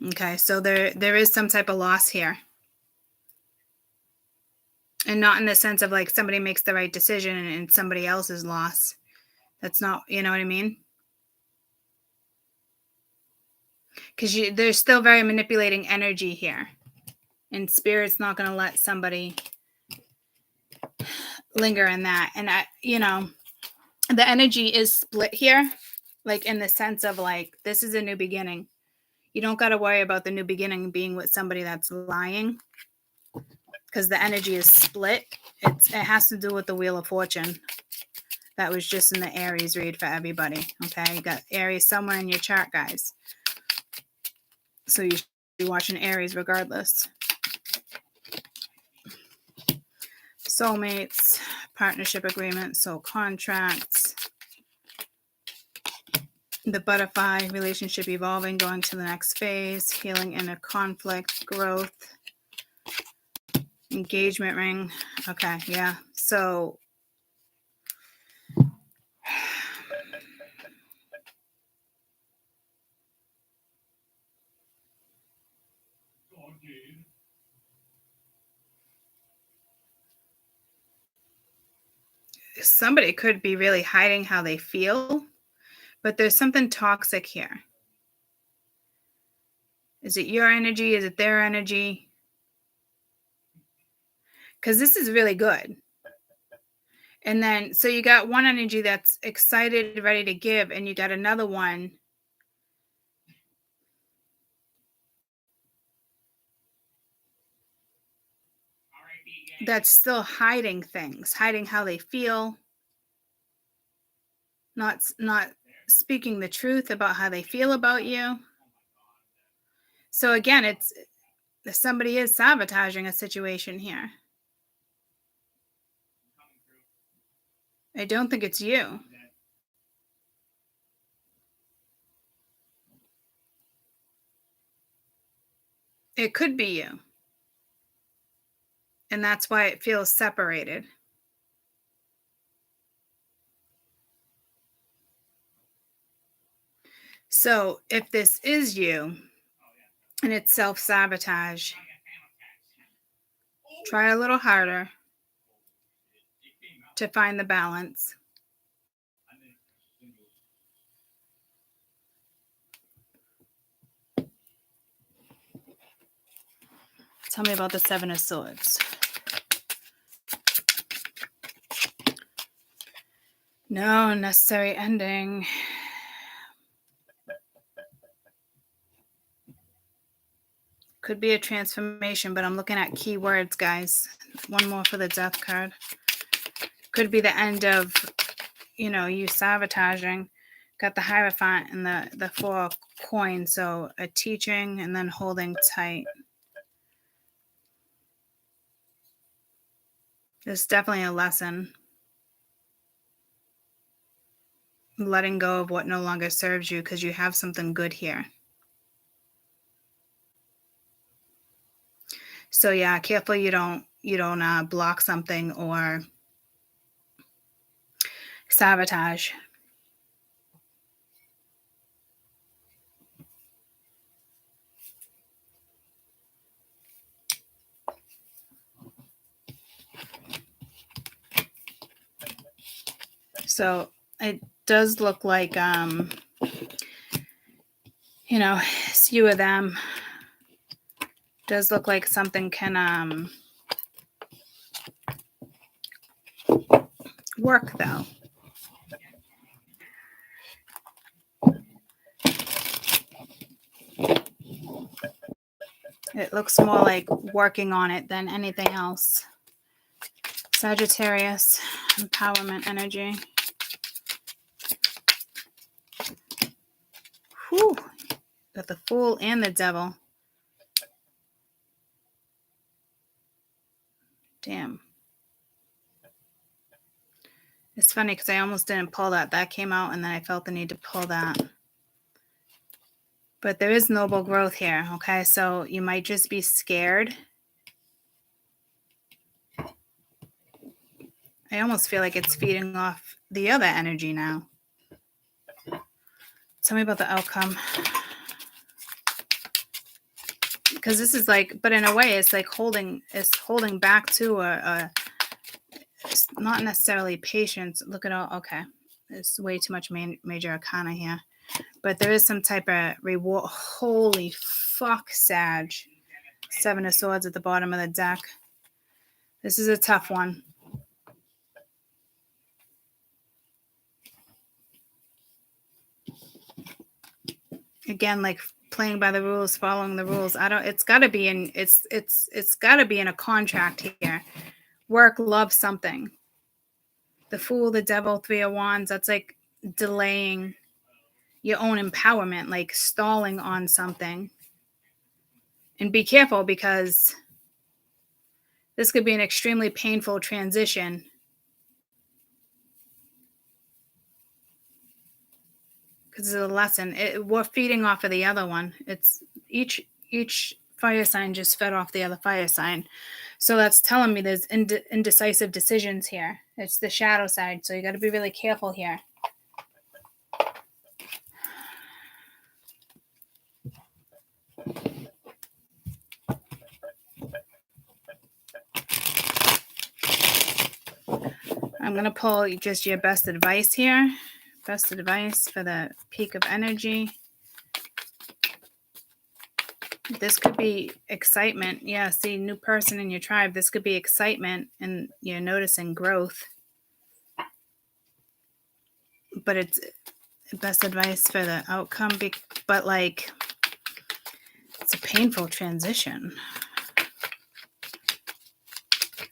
Okay, so there is some type of loss here. And not in the sense of like somebody makes the right decision and somebody else is lost. That's not, you know what I mean? Because there's still very manipulating energy here. And Spirit's not going to let somebody linger in that. And the energy is split here, like in the sense of like, this is a new beginning. You don't got to worry about the new beginning being with somebody that's lying, because the energy is split. It has to do with the Wheel of Fortune. That was just in the Aries read for everybody. Okay, you got Aries somewhere in your chart, guys. So you should be watching Aries regardless. Soulmates, partnership agreements, soul contracts, the butterfly, relationship evolving, going to the next phase, healing inner conflict, growth, engagement ring. Okay, yeah. So somebody could be really hiding how they feel, but there's something toxic here. Is it your energy? Is it their energy? Because this is really good. And then, so you got one energy that's excited, ready to give, and you got another one that's still hiding things, hiding how they feel, not speaking the truth about how they feel about you. So again, it's somebody is sabotaging a situation here. I don't think it's you. It could be you. And that's why it feels separated. So if this is you and it's self-sabotage, try a little harder to find the balance. Tell me about the Seven of Swords. No necessary ending. Could be a transformation, but I'm looking at keywords, guys. One more for the Death card. Could be the end of, you sabotaging. Got the Hierophant and the Four of Coins. So a teaching and then holding tight. There's definitely a lesson. Letting go of what no longer serves you, because you have something good here. So yeah, careful you don't block something or sabotage. So it does look like it's you or them. Does look like something can work though. It looks more like working on it than anything else. Sagittarius, empowerment energy. Whew. Got the Fool and the Devil. Damn. It's funny because I almost didn't pull that. That came out and then I felt the need to pull that. But there is noble growth here, okay? So you might just be scared. I almost feel like it's feeding off the other energy now. Tell me about the outcome. Because this is like, but in a way, it's like holding back to it's not necessarily patience. Look at all, okay. There's way too much major arcana here. But there is some type of reward. Holy fuck, Sag. 7 of Swords at the bottom of the deck. This is a tough one. Again, like playing by the rules, following the rules. It's gotta be in it's gotta be in a contract here. Work, love, something. The Fool, the Devil, 3 of Wands, that's like delaying your own empowerment, like stalling on something. And be careful, because this could be an extremely painful transition. Because it's a lesson. We're feeding off of the other one. It's each fire sign just fed off the other fire sign. So that's telling me there's indecisive decisions here. It's the shadow side. So you got to be really careful here. I'm going to pull just your best advice here. Best advice for the peak of energy. This could be excitement. Yeah, see, new person in your tribe. This could be excitement and you're noticing growth. But it's best advice for the outcome. But like, it's a painful transition.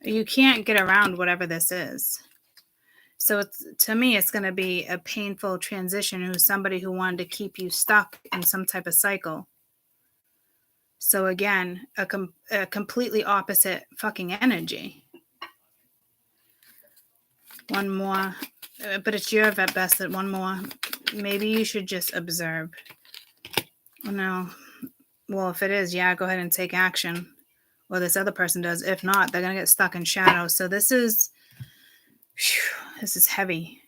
You can't get around whatever this is. So to me, it's going to be a painful transition. Who's somebody who wanted to keep you stuck in some type of cycle. So again, a completely opposite fucking energy. One more, but it's your at best. That one more. Maybe you should just observe. Oh, no. Well, if it is, yeah, go ahead and take action. Or this other person does. If not, they're going to get stuck in shadow. So this is heavy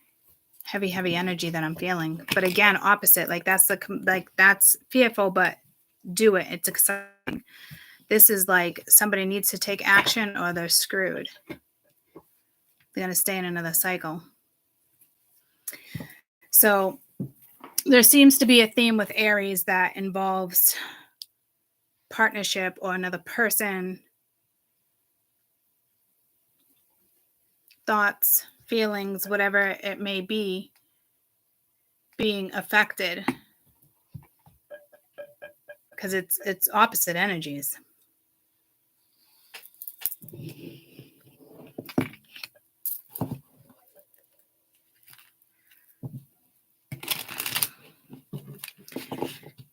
energy that I'm feeling. But again, opposite. Like that's fearful, but do it. It's exciting. This is like somebody needs to take action or they're screwed. They're going to stay in another cycle. So there seems to be a theme with Aries that involves partnership or another person, thoughts, feelings, whatever it may be, being affected, because it's opposite energies.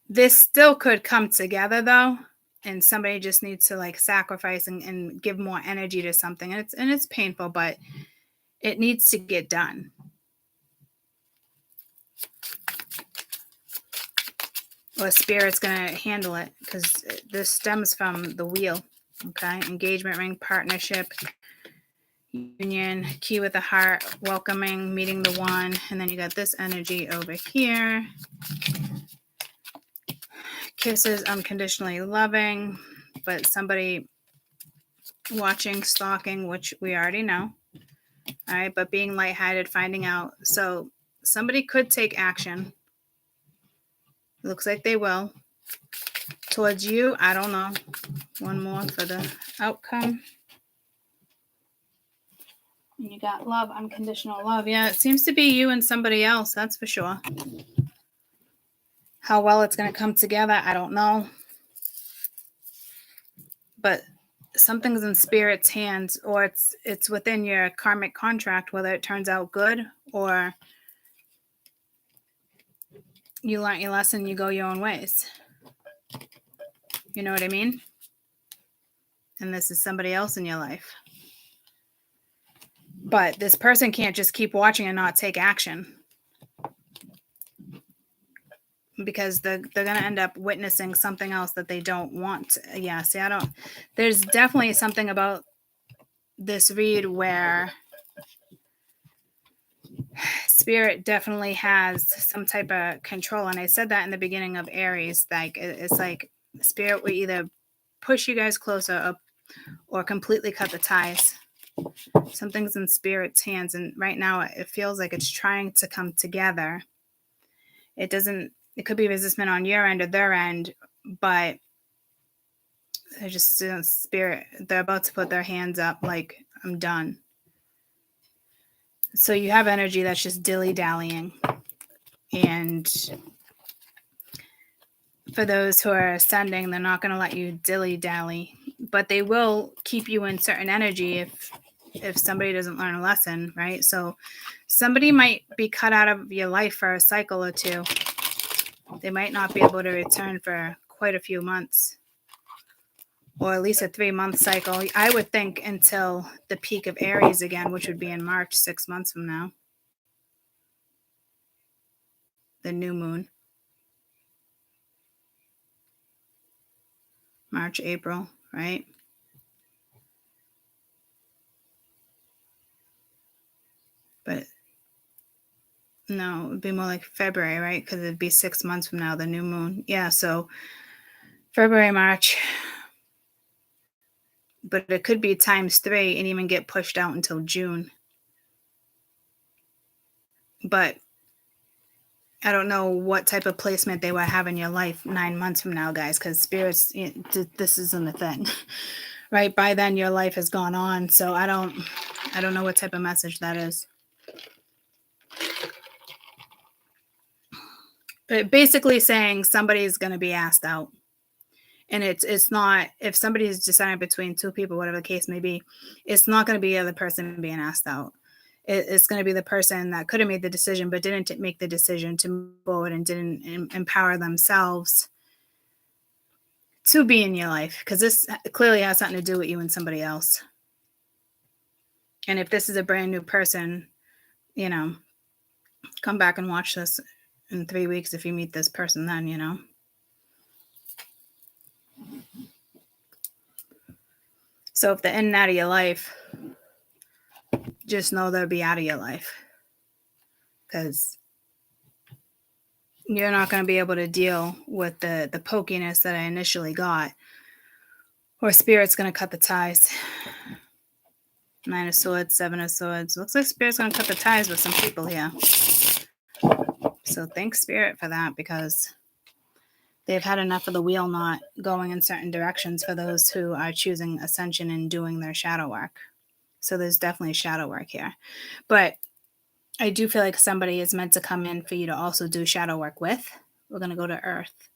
This still could come together though, and somebody just needs to like sacrifice and give more energy to something, and it's painful, but it needs to get done. Or Spirit's going to handle it, because this stems from the wheel. Okay, engagement ring, partnership, union, key with the heart, welcoming, meeting the one, and then you got this energy over here. Kisses, unconditionally loving, but somebody watching, stalking, which we already know. All right, but being lighthearted, finding out. So somebody could take action. Looks like they will. Towards you, I don't know. One more for the outcome. And you got love, unconditional love. Yeah, it seems to be you and somebody else, that's for sure. How well it's going to come together, I don't know. But something's in Spirit's hands, or it's within your karmic contract, whether it turns out good or you learn your lesson, you go your own ways. You know what I mean? And this is somebody else in your life. But this person can't just keep watching and not take action, because they're going to end up witnessing something else that they don't want. Yeah, see, there's definitely something about this read where Spirit definitely has some type of control. And I said that in the beginning of Aries, like it's like Spirit will either push you guys closer up or completely cut the ties. Something's in Spirit's hands, and right now it feels like it's trying to come together. It could be resistment on your end or their end, but they're just Spirit, they're about to put their hands up like, I'm done. So you have energy that's just dilly-dallying. And for those who are ascending, they're not going to let you dilly-dally, but they will keep you in certain energy if somebody doesn't learn a lesson, right? So somebody might be cut out of your life for a cycle or two. They might not be able to return for quite a few months, or at least a 3-month cycle. I would think until the peak of Aries again, which would be in March, 6 months from now. The new moon. March, April, right? But no, it would be more like February, right? Because it'd be 6 months from now, the new moon. Yeah, so February, March. But it could be times 3 and even get pushed out until June. But I don't know what type of placement they will have in your life 9 months from now, guys, because spirits, this isn't a thing, right? By then, your life has gone on. So I don't know what type of message that is. But basically saying somebody's going to be asked out. And it's not, if somebody's deciding between two people, whatever the case may be, it's not going to be the other person being asked out. It's going to be the person that could have made the decision, but didn't make the decision to move forward and didn't empower themselves to be in your life. Because this clearly has something to do with you and somebody else. And if this is a brand new person, come back and watch this in 3 weeks if you meet this person then, So if they're in and out of your life, just know they'll be out of your life. Because you're not going to be able to deal with the pokiness that I initially got. Or Spirit's going to cut the ties. 9 of Swords, 7 of Swords. Looks like Spirit's going to cut the ties with some people here. So thank Spirit for that, because they've had enough of the wheel not going in certain directions for those who are choosing ascension and doing their shadow work. So there's definitely shadow work here. But I do feel like somebody is meant to come in for you to also do shadow work with. We're going to go to Earth.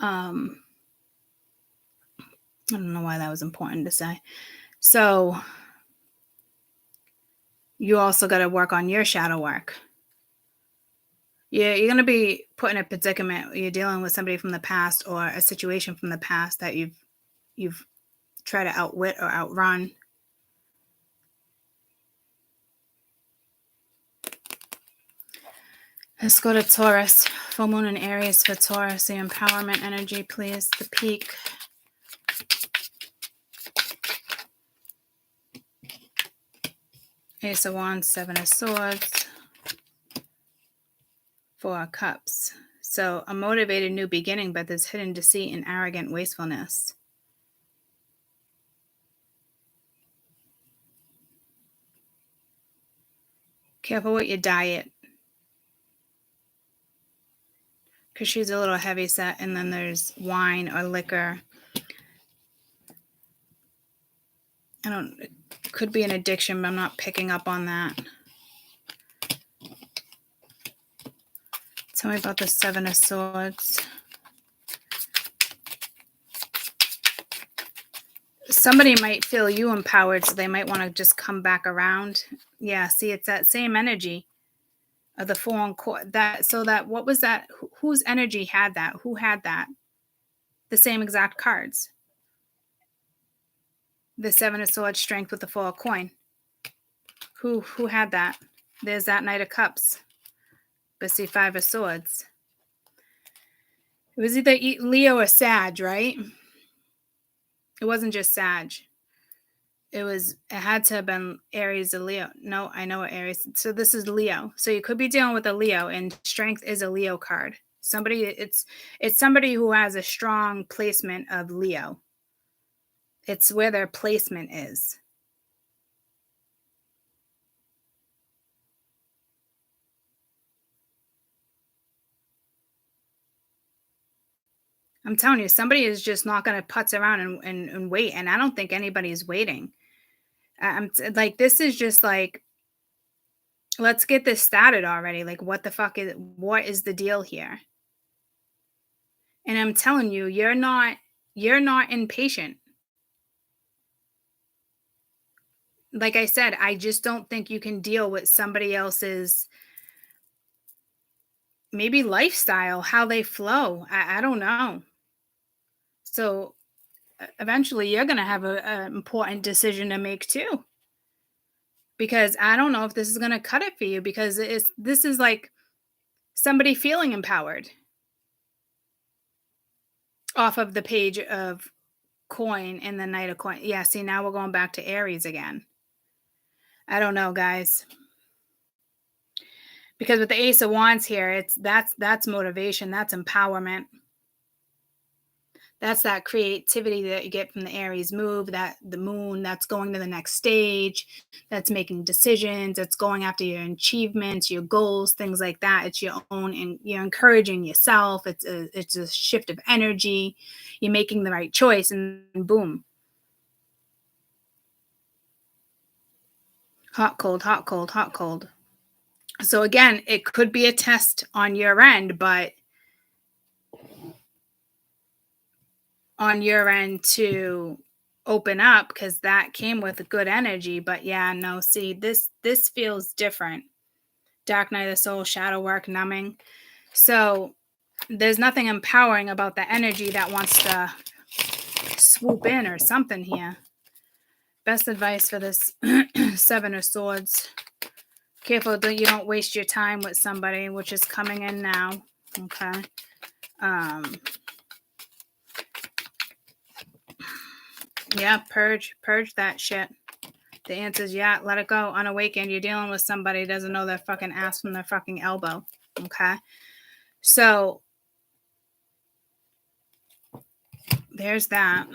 I don't know why that was important to say. So you also got to work on your shadow work. You're going to be put in a predicament. You're dealing with somebody from the past or a situation from the past that you've tried to outwit or outrun. Let's go to Taurus. Full moon and Aries for Taurus. The empowerment energy, please. The peak. Ace of Wands, 7 of Swords. 4 of Cups. So a motivated new beginning, but there's hidden deceit and arrogant wastefulness. Careful with your diet, because she's a little heavy set. And then there's wine or liquor. It could be an addiction, but I'm not picking up on that. Tell me about the 7 of Swords. Somebody might feel you empowered, so they might want to just come back around. Yeah, see, it's that same energy of the 4 on court. What was that? Whose energy had that? Who had that? The same exact cards. The 7 of Swords, strength with the 4 of coin. Who had that? There's that Knight of Cups. But see, 5 of Swords. It was either Leo or Sag, right? It wasn't just Sag. It had to have been Aries or Leo. No, I know what Aries. So this is Leo. So you could be dealing with a Leo, and strength is a Leo card. It's somebody who has a strong placement of Leo. It's where their placement is. I'm telling you, somebody is just not going to putz around and wait. And I don't think anybody's waiting. Like, this is just like, let's get this started already. Like, what is the deal here? And I'm telling you, you're not impatient. Like I said, I just don't think you can deal with somebody else's maybe lifestyle, how they flow. I don't know. So eventually you're going to have an important decision to make too. Because I don't know if this is going to cut it for you, because this is like somebody feeling empowered off of the page of coin and the Knight of Coin. Yeah, see, now we're going back to Aries again. I don't know, guys. Because with the Ace of Wands here, that's motivation, that's empowerment. That's that creativity that you get from the Aries move, that the moon, that's going to the next stage, that's making decisions, that's going after your achievements, your goals, things like that. It's your own, and you're encouraging yourself. It's a shift of energy. You're making the right choice, and boom. Hot, cold, hot, cold, hot, cold. So again, it could be a test on your end, but on your end to open up, because that came with good energy. But yeah, no, see, this feels different. Dark night of the soul, shadow work, numbing. So there's nothing empowering about the energy that wants to swoop in or something here. Best advice for this Seven of Swords. Careful that you don't waste your time with somebody, which is coming in now. Okay. Yeah, purge that shit. The answer is yeah, let it go. Unawakened, you're dealing with somebody who doesn't know their fucking ass from their fucking elbow. Okay. So there's that.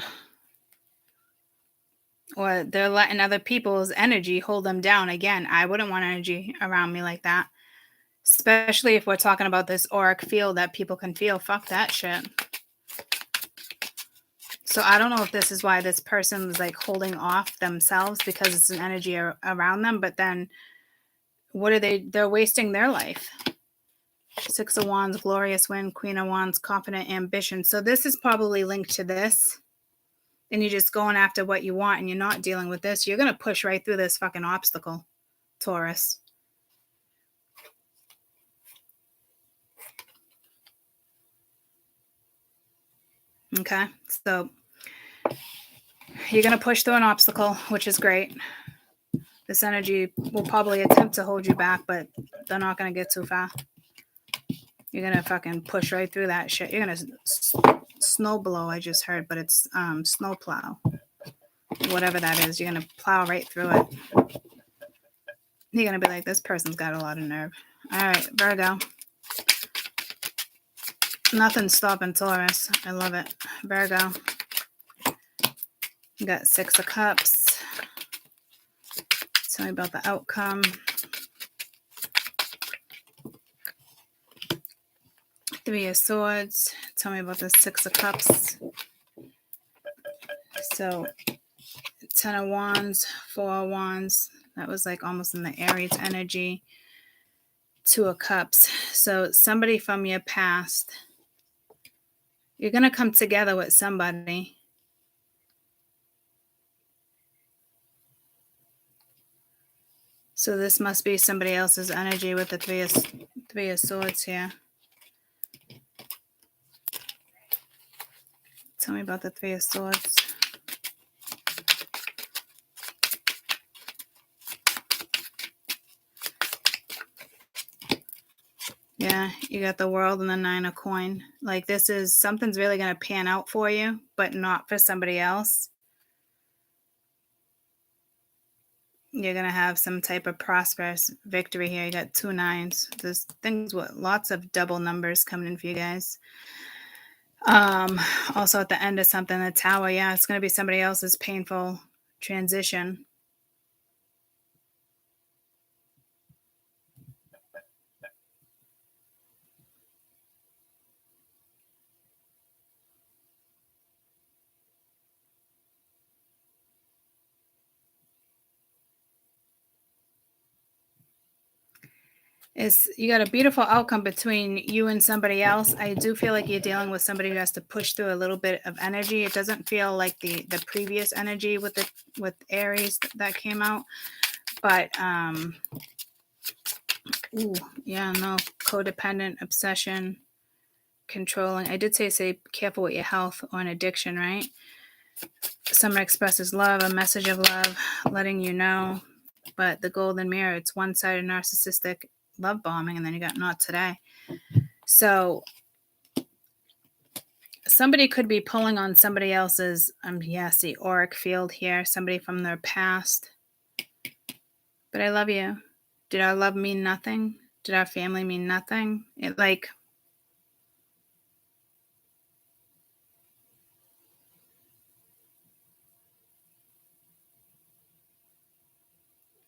Or they're letting other people's energy hold them down. Again, I wouldn't want energy around me like that. Especially if we're talking about this auric field that people can feel. Fuck that shit. So I don't know if this is why this person was like holding off themselves, because it's an energy around them. But then what are they're wasting their life. Six of Wands, glorious win. Queen of Wands, confident ambition. So this is probably linked to this. And you're just going after what you want, and you're not dealing with this. You're going to push right through this fucking obstacle, Taurus. Okay, so you're going to push through an obstacle, which is great. This energy will probably attempt to hold you back, but they're not going to get too far. You're going to fucking push right through that shit. You're going to snow blow, I just heard, but it's snow plow. Whatever that is, you're going to plow right through it. You're going to be like, this person's got a lot of nerve. All right, Virgo. Nothing's stopping Taurus. I love it. Virgo. You got Six of Cups. Tell me about the outcome. Three of Swords. Tell me about the Six of Cups. So, Ten of Wands, Four of Wands. That was like almost in the Aries energy. Two of Cups. So, somebody from your past. You're going to come together with somebody. So this must be somebody else's energy with the Three of Swords here. Tell me about the Three of Swords. Yeah, you got the World and the Nine of Coin. Like, this is something's really going to pan out for you, but not for somebody else. You're going to have some type of prosperous victory here. You got 2 9s. There's things with lots of double numbers coming in for you guys. Also at the end of something, the Tower, yeah, it's going to be somebody else's painful transition. You got a beautiful outcome between you and somebody else. I do feel like you're dealing with somebody who has to push through a little bit of energy. It doesn't feel like the previous energy with Aries that came out, but codependent, obsession, controlling. I did say careful with your health or an addiction, right? Someone expresses love, a message of love, letting you know. But the golden mirror, it's one-sided narcissistic love bombing, and then you got not today. So somebody could be pulling on somebody else's the auric field here, somebody from their past. But I love you. Did our love mean nothing? Did our family mean nothing?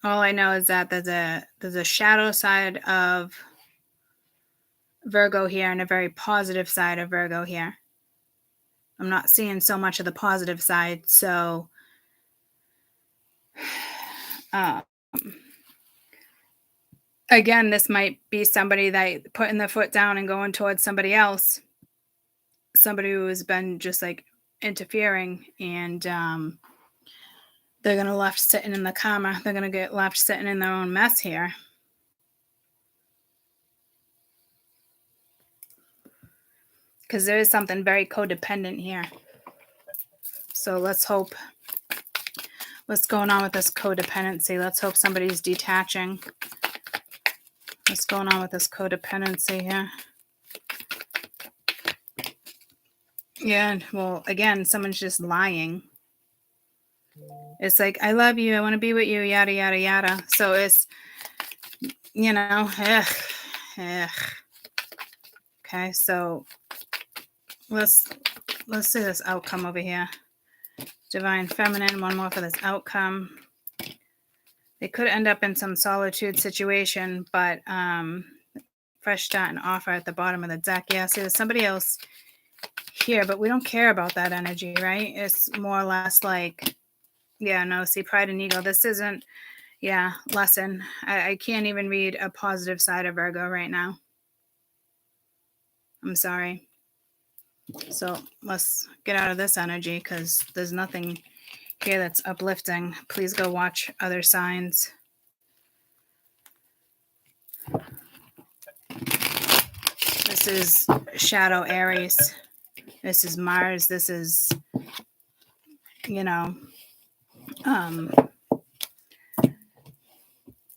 All I know is that there's a shadow side of Virgo here and a very positive side of Virgo here. I'm not seeing so much of the positive side, so again, this might be somebody that putting their foot down and going towards somebody else, somebody who has been just like interfering, and they're going to left sitting in the karma. They're going to get left sitting in their own mess here. Because there is something very codependent here. So let's hope. What's going on with this codependency? Let's hope somebody's detaching. What's going on with this codependency here? Yeah, well, again, someone's just lying. It's like, I love you, I want to be with you, yada, yada, yada. So it's, Okay, so let's see this outcome over here. Divine Feminine, one more for this outcome. They could end up in some solitude situation, but fresh start and offer at the bottom of the deck. Yeah, see, there's somebody else here, but we don't care about that energy, right? It's more or less like, see, pride and ego. This isn't, lesson. I can't even read a positive side of Virgo right now. I'm sorry. So let's get out of this energy because there's nothing here that's uplifting. Please go watch other signs. This is Shadow Aries. This is Mars. This is,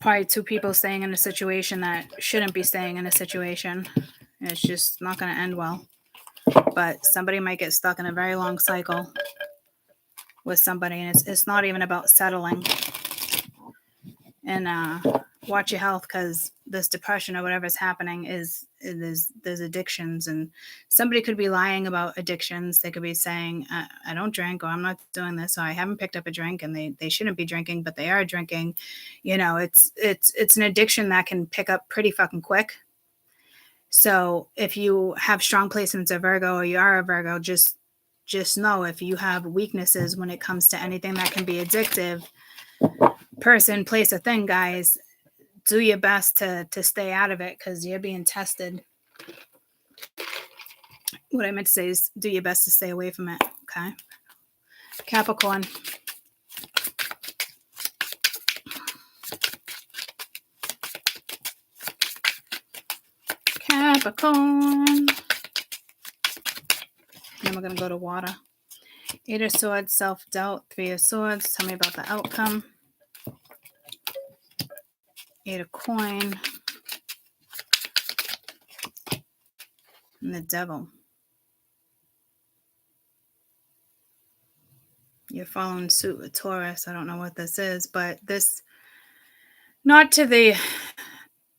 probably two people staying in a situation that shouldn't be staying in a situation. It's just not going to end well. But somebody might get stuck in a very long cycle with somebody, and it's not even about settling. And watch your health, because this depression or whatever's happening there's addictions, and somebody could be lying about addictions. They could be saying, I don't drink, or I'm not doing this, or I haven't picked up a drink, and they shouldn't be drinking, but they are drinking. It's an addiction that can pick up pretty fucking quick. So if you have strong placements of Virgo, or you are a Virgo, just know if you have weaknesses when it comes to anything that can be addictive, person, place, or thing, guys, do your best to stay out of it, because you're being tested. What I meant to say is do your best to stay away from it, okay? Capricorn. Capricorn. Then we're going to go to water. 8 of Swords, self-doubt. 3 of Swords. Tell me about the outcome. 8 of Coin. And the Devil. You're following suit with Taurus. I don't know what this is, but this Not to the,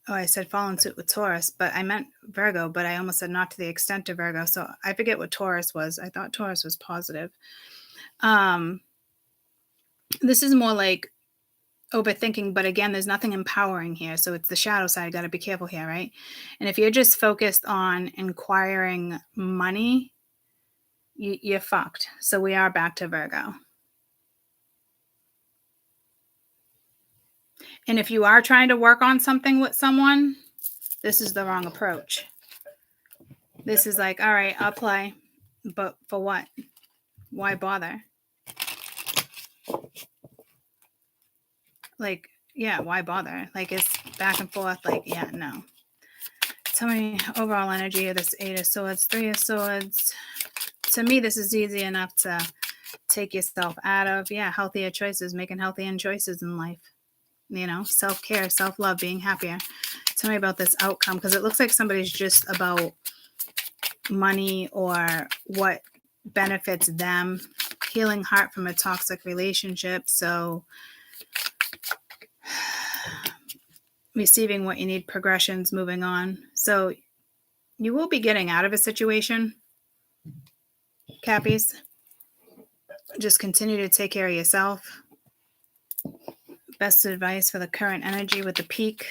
oh, I said fall in suit with Taurus, but I meant Virgo, but I almost said not to the extent of Virgo. So I forget what Taurus was. I thought Taurus was positive. This is more like overthinking, but again, there's nothing empowering here. So it's the shadow side. Got to be careful here, right? And if you're just focused on inquiring money, you're fucked. So we are back to Virgo. And if you are trying to work on something with someone, this is the wrong approach. This is like, all right, I'll play, but for what? Why bother? Like, yeah, why bother? Like, it's back and forth. Like, yeah, no. Tell me overall energy of this 8 of Swords, 3 of Swords. To me, this is easy enough to take yourself out of, healthier choices, making healthier choices in life. You know, self-care, self-love, being happier. Tell me about this outcome, because it looks like somebody's just about money or what benefits them. Healing heart from a toxic relationship. So receiving what you need, progressions, moving on. So you will be getting out of a situation, Cappies. Just continue to take care of yourself. Best advice for the current energy with the peak.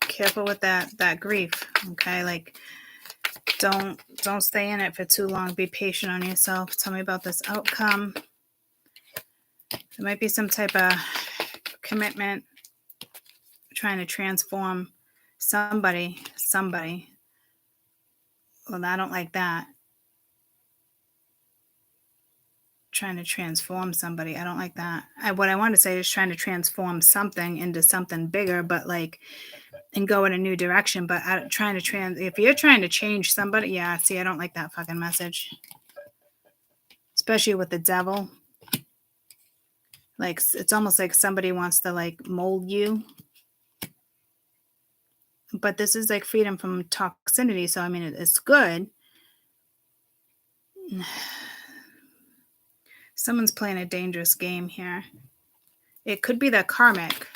Careful with that grief, okay? Like, don't stay in it for too long. Be patient on yourself. Tell me about this outcome. There might be some type of commitment, trying to transform somebody. Well, I don't like that. Trying to transform somebody. I don't like that. What I want to say is trying to transform something into something bigger, but like, and go in a new direction. But if you're trying to change somebody, I don't like that fucking message. Especially with the devil. Like, it's almost like somebody wants to like mold you. But this is like freedom from toxicity. So, I mean, it's good. Someone's playing a dangerous game here. It could be the karmic.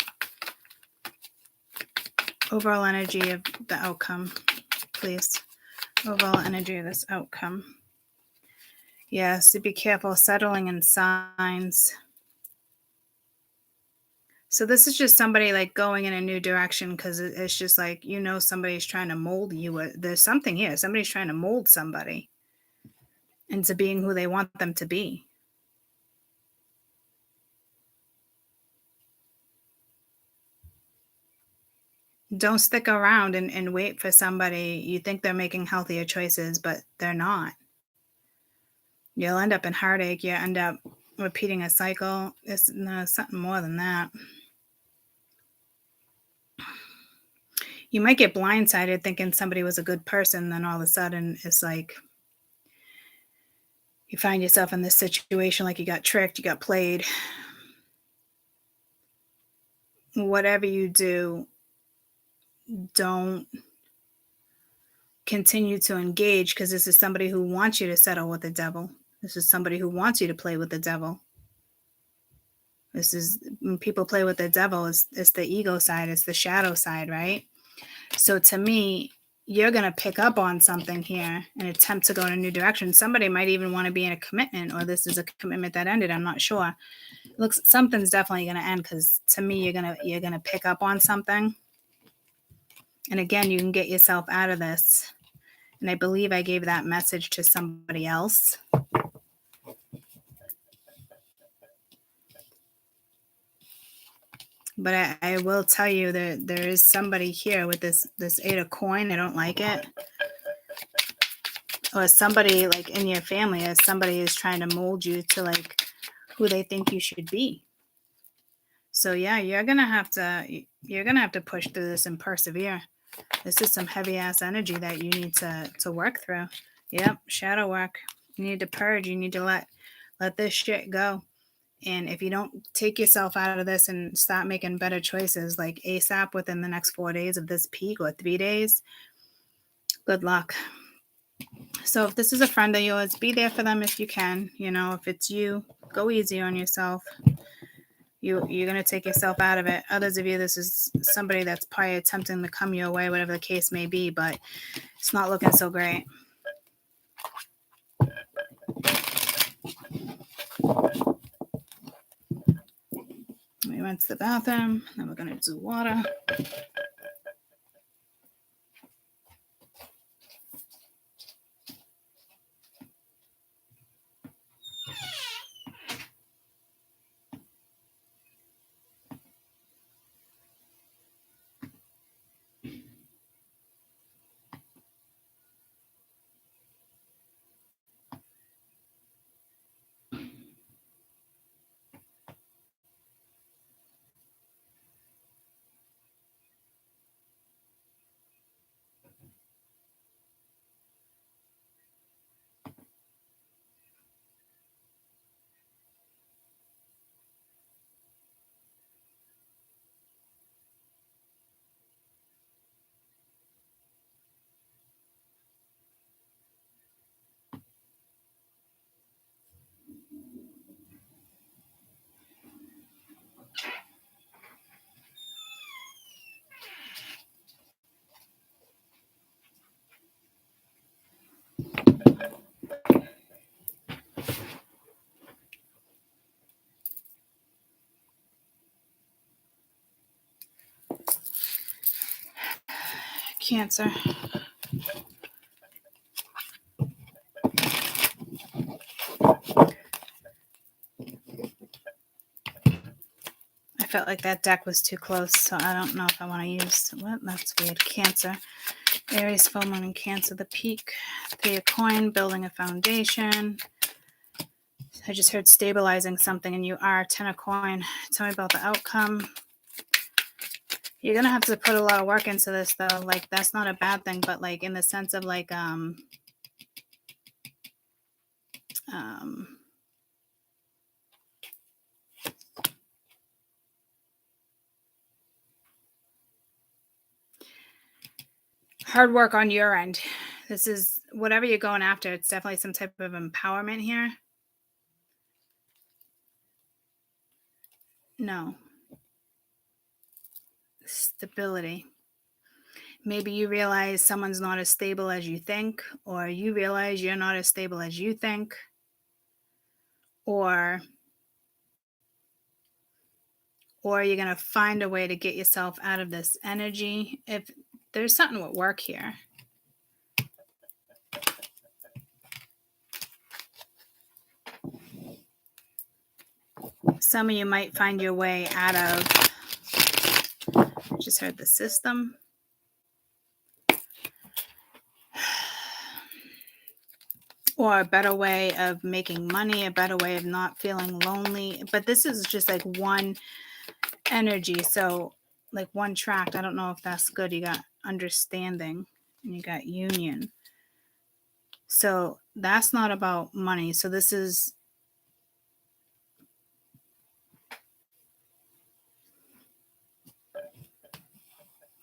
Overall energy of the outcome, please. Overall energy of this outcome. Yes, be careful. Settling in signs. So this is just somebody like going in a new direction, because it's just like, somebody's trying to mold you. There's something here. Somebody's trying to mold somebody into being who they want them to be. Don't stick around and wait for somebody. You think they're making healthier choices, but they're not. You'll end up in heartache. You end up repeating a cycle. It's something more than that. You might get blindsided thinking somebody was a good person, then all of a sudden it's like you find yourself in this situation like you got tricked, you got played. Whatever you do, don't continue to engage, because this is somebody who wants you to settle with the devil. This is somebody who wants you to play with the devil. This is, when people play with the devil, it's the ego side, it's the shadow side, right? So to me, you're going to pick up on something here and attempt to go in a new direction. Somebody might even want to be in a commitment, or this is a commitment that ended. I'm not sure. Looks, something's definitely going to end, because to me, you're going to pick up on something. And again, you can get yourself out of this. And I believe I gave that message to somebody else. But I will tell you that there is somebody here with this 8 of coin. I don't like it. Or somebody like in your family, as somebody is trying to mold you to like who they think you should be. So you're gonna have to push through this and persevere. This is some heavy ass energy that you need to work through. Yep, shadow work. You need to purge. You need to let this shit go. And if you don't take yourself out of this and start making better choices like ASAP within the next 4 days of this peak, or 3 days, good luck. So if this is a friend of yours, be there for them if you can. You know, if it's you, go easy on yourself. You're going to take yourself out of it. Others of you, this is somebody that's probably attempting to come your way, whatever the case may be, but it's not looking so great. We went to the bathroom. Then we're going to do water. Cancer. I felt like that deck was too close, so I don't know if I want to use what. That's weird. Cancer. Aries, full moon, and Cancer. The peak. 3 of coin. Building a foundation. I just heard stabilizing something, and you are 10 of coin. Tell me about the outcome. You're gonna have to put a lot of work into this, though. Like, that's not a bad thing, but like in the sense of like hard work on your end. This is whatever you're going after. It's definitely some type of empowerment here. No. Stability. Maybe you realize someone's not as stable as you think, or you realize you're not as stable as you think, or you're going to find a way to get yourself out of this energy. If there's something with work here. Some of you might find your way out of, I just heard the system. Or a better way of making money, a better way of not feeling lonely. But this is just like one energy. So like one tract. I don't know if that's good. You got understanding and you got union. So that's not about money. So this is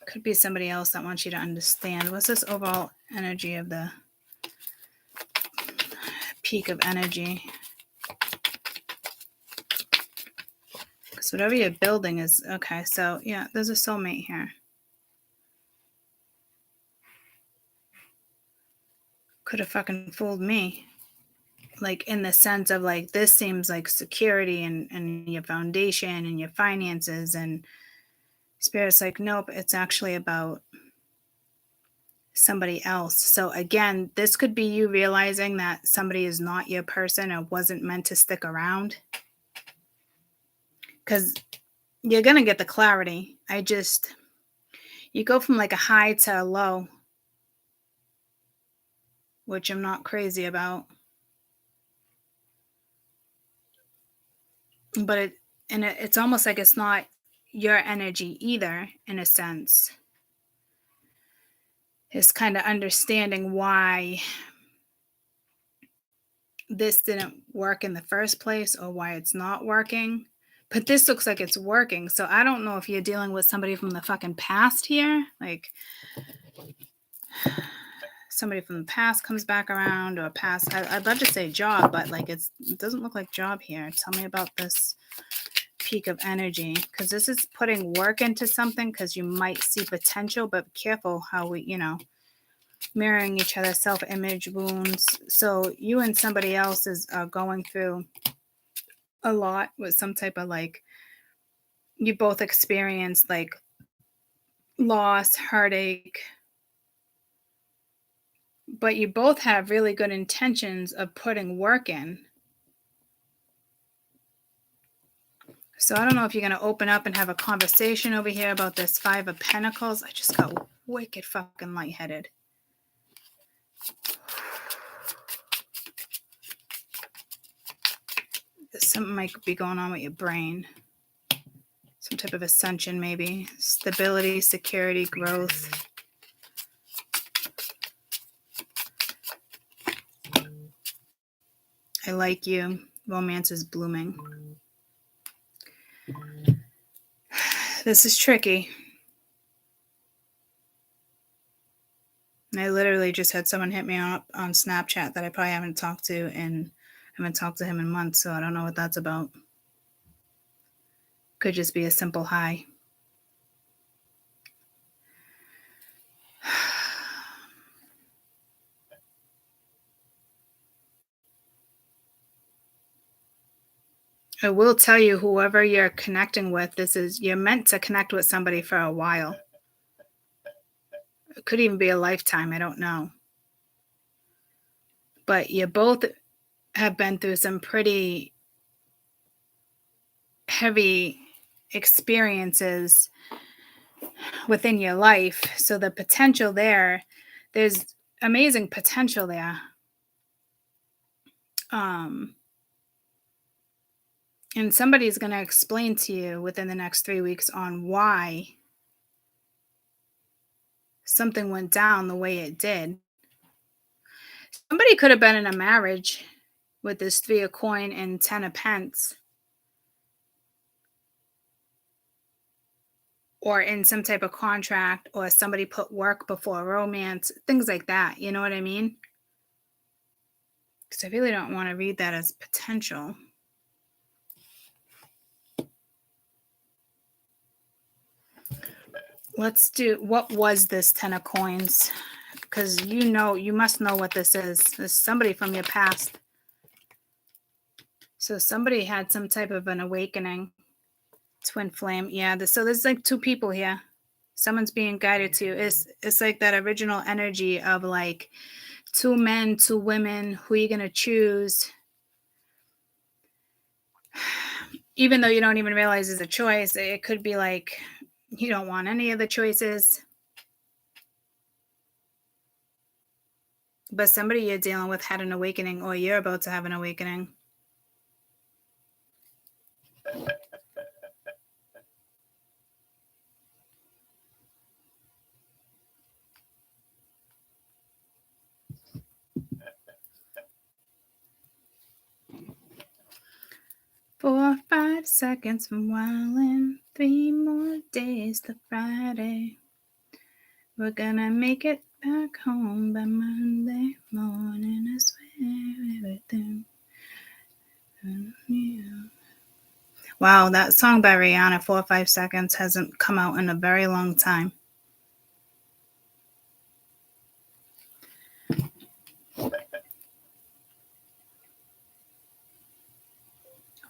could be somebody else that wants you to understand. What's this overall energy of the peak of energy? Because whatever you're building is okay. So yeah, there's a soulmate here. Could have fucking fooled me. Like in the sense of like, this seems like security and your foundation and your finances, and Spirit's like, nope, it's actually about somebody else. So again, this could be you realizing that somebody is not your person or wasn't meant to stick around. Because you're going to get the clarity. You go from like a high to a low, which I'm not crazy about. But it's almost like it's not your energy either, in a sense. It's kind of understanding why this didn't work in the first place or why it's not working. But this looks like it's working. So I don't know if you're dealing with somebody from the fucking past here. Like, somebody from the past comes back around, or past. I'd love to say job, but like it doesn't look like job here. Tell me about this peak of energy, because this is putting work into something, because you might see potential, but be careful how we, mirroring each other, self-image wounds. So you and somebody else is going through a lot with some type of like, you both experienced like loss, heartache, but you both have really good intentions of putting work in. So I don't know if you're going to open up and have a conversation over here about this Five of Pentacles. I just got wicked fucking lightheaded. Something might be going on with your brain. Some type of ascension, maybe. Stability, security, growth. I like you. Romance is blooming. This is tricky. I literally just had someone hit me up on Snapchat that I probably haven't talked to, and I haven't talked to him in months, so I don't know what that's about. Could just be a simple hi. I will tell you, whoever you're connecting with, you're meant to connect with somebody for a while. It could even be a lifetime. I don't know. But you both have been through some pretty heavy experiences within your life. So the potential there's amazing potential there. And somebody's going to explain to you within the next 3 weeks on why something went down the way it did. Somebody could have been in a marriage with this 3 of coin and 10 of pence. Or in some type of contract, or somebody put work before romance, things like that. You know what I mean? Because I really don't want to read that as potential. Let's do, what was this 10 of coins? Because you must know what this is. This is somebody from your past. So somebody had some type of an awakening. Twin flame. Yeah, so there's like 2 people here. Someone's being guided to you. It's like that original energy of like 2 men, 2 women. Who are you going to choose? Even though you don't even realize it's a choice, it could be like you don't want any of the choices. But somebody you're dealing with had an awakening, or you're about to have an awakening. Four, 5 seconds from wildin', 3 more days to Friday. We're gonna make it back home by Monday morning, I swear everything. Wow, that song by Rihanna, 4 or 5 seconds, hasn't come out in a very long time.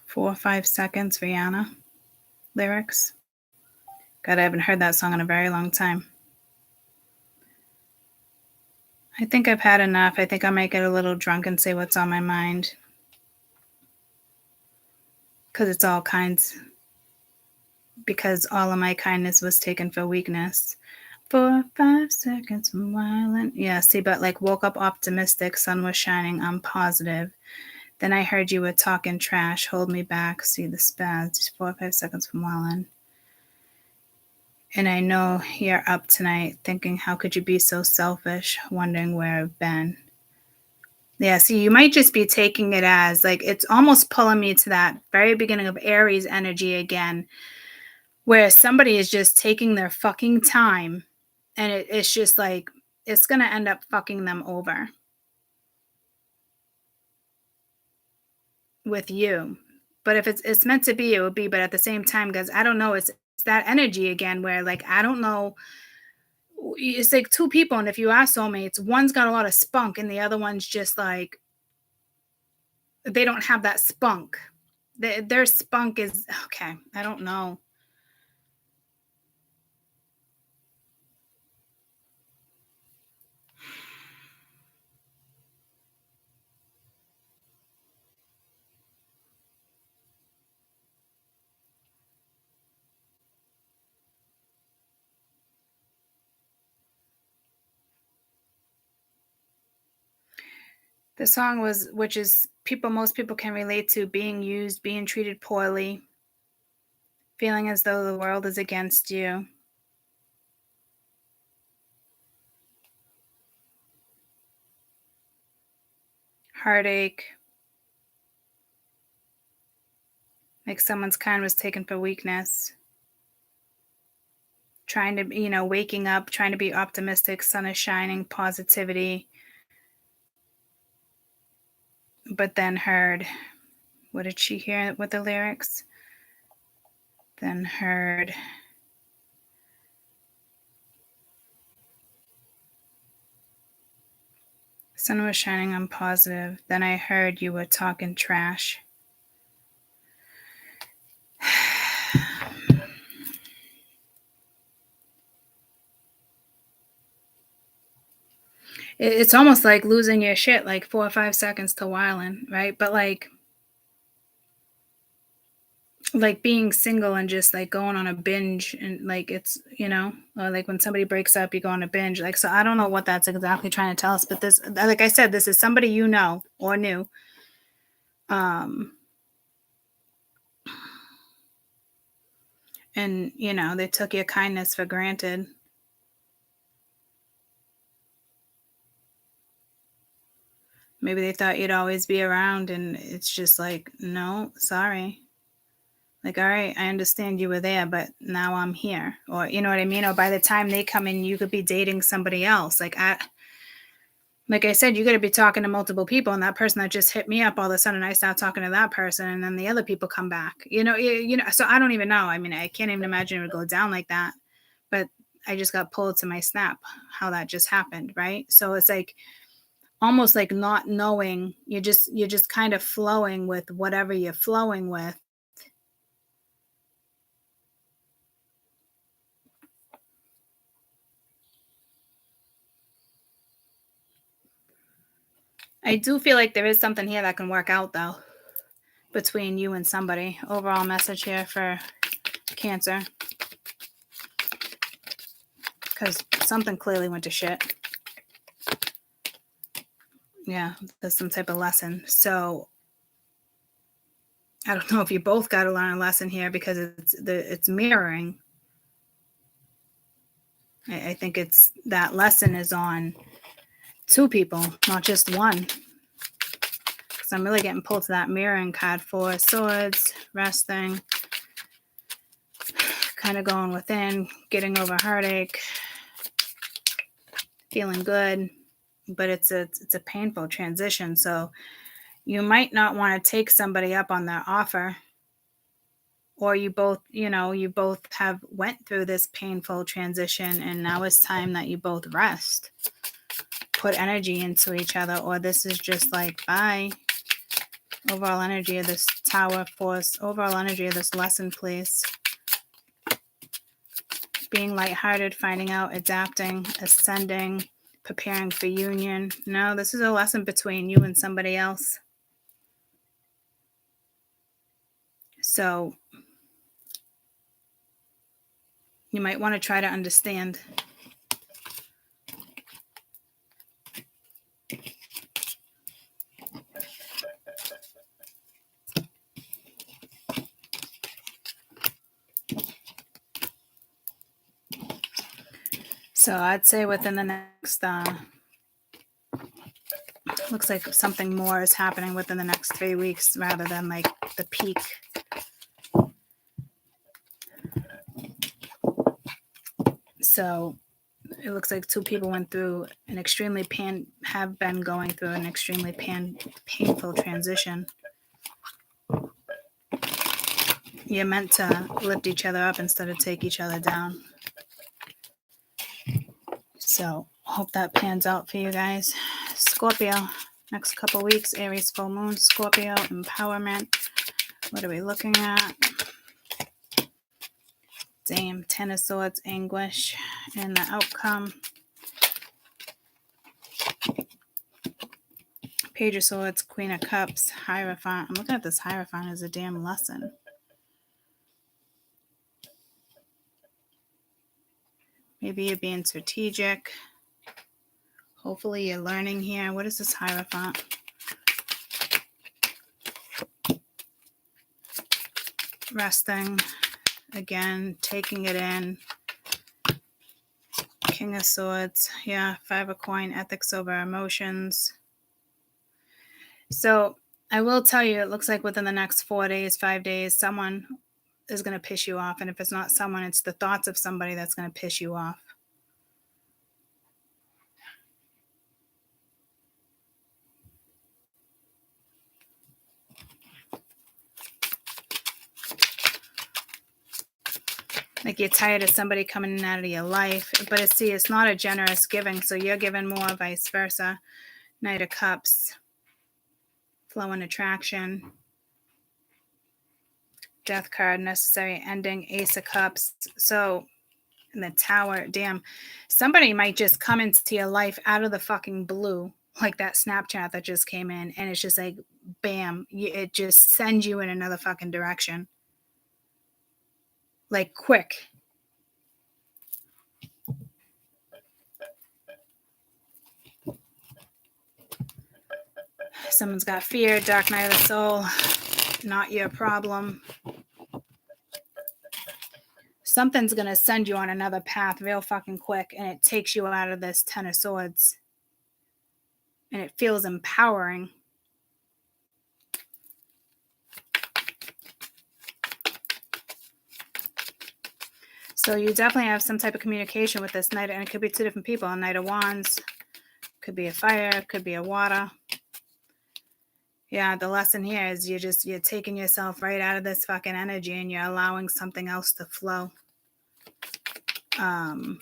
Four or 5 seconds, Rihanna lyrics. God, I haven't heard that song in a very long time. I think I've had enough. I think I might get a little drunk and say what's on my mind. Because it's all kinds. Because all of my kindness was taken for weakness. 4 or 5 seconds from wildin'. Yeah, see, but like woke up optimistic, sun was shining, I'm positive. Then I heard you were talking trash, hold me back, see the spaz. 4 or 5 seconds from wildin'. And I know you're up tonight thinking, how could you be so selfish, wondering where I've been. Yeah, see, you might just be taking it as, like, it's almost pulling me to that very beginning of Aries energy again, where somebody is just taking their fucking time, and it's just like, it's going to end up fucking them over with you. But if it's meant to be, it would be. But at the same time, guys, I don't know. It's that energy again where, like, I don't know. It's like two people, and if you are soulmates, one's got a lot of spunk, and the other one's just like, they don't have that spunk. Their spunk is okay. I don't know. The song was, which is most people can relate to, being used, being treated poorly, feeling as though the world is against you. Heartache. Like someone's kind was taken for weakness. Trying to, waking up, trying to be optimistic, sun is shining, positivity. But then heard, what did she hear with the lyrics? Then heard, sun was shining, I'm positive. Then I heard you were talking trash. It's almost like losing your shit, like 4 or 5 seconds to wildin', right? But like being single and just like going on a binge, and like it's, or like when somebody breaks up, you go on a binge. Like, so I don't know what that's exactly trying to tell us, but this, like I said, this is somebody you know or knew. And they took your kindness for granted. Maybe they thought you'd always be around, and it's just like, no, sorry. Like, all right, I understand you were there, but now I'm here. Or, you know what I mean? Or by the time they come in, you could be dating somebody else. Like I said, you got to be talking to multiple people, and that person that just hit me up, all of a sudden I start talking to that person, and then the other people come back. So I don't even know. I mean, I can't even imagine it would go down like that. But I just got pulled to my snap how that just happened, right? So it's like almost like not knowing. You're just kind of flowing with whatever you're flowing with. I do feel like there is something here that can work out, though, between you and somebody. Overall message here for Cancer. Because something clearly went to shit. Yeah, there's some type of lesson. So I don't know if you both got to learn a lesson here, because it's mirroring. I think it's that lesson is on two people, not just one. Because I'm really getting pulled to that mirroring card. 4 Swords, resting, kind of going within, getting over heartache, feeling good, but it's a painful transition. So you might not want to take somebody up on their offer, or you both have went through this painful transition, and now it's time that you both rest, put energy into each other, or this is just like, bye. Overall energy of this Tower force, overall energy of this lesson, please. Being lighthearted, finding out, adapting, ascending, preparing for union. No, this is a lesson between you and somebody else. So you might want to try to understand. So I'd say within the next, looks like something more is happening within the next 3 weeks rather than like the peak. So it looks like two people went through an extremely have been going through an extremely painful transition. You're meant to lift each other up instead of take each other down. So hope that pans out for you guys. Scorpio, next couple weeks, Aries full moon, Scorpio, empowerment. What are we looking at? Damn, Ten of Swords, anguish, and the outcome. Page of Swords, Queen of Cups, Hierophant. I'm looking at this Hierophant as a damn lesson. Maybe you're being strategic. Hopefully you're learning here. What is this Hierophant? Resting. Again, taking it in. King of Swords. Yeah, Five of Coin, ethics over emotions. So I will tell you, it looks like within the next 4 days, 5 days, someone is going to piss you off. And if it's not someone, it's the thoughts of somebody that's going to piss you off. Like you're tired of somebody coming in out of your life. But it's not a generous giving. So you're giving more, vice versa. Knight of Cups. Flow and attraction. Death card, necessary ending. Ace of Cups. So in the Tower, damn. Somebody might just come into your life out of the fucking blue. Like that Snapchat that just came in. And it's just like, bam. It just sends you in another fucking direction. Like quick. Someone's got fear, dark night of the soul, not your problem. Something's going to send you on another path real fucking quick, and it takes you out of this Ten of Swords. And it feels empowering. So you definitely have some type of communication with this Knight, and it could be two different people. A Knight of Wands, could be a fire, could be a water. Yeah, the lesson here is you're taking yourself right out of this fucking energy and you're allowing something else to flow. And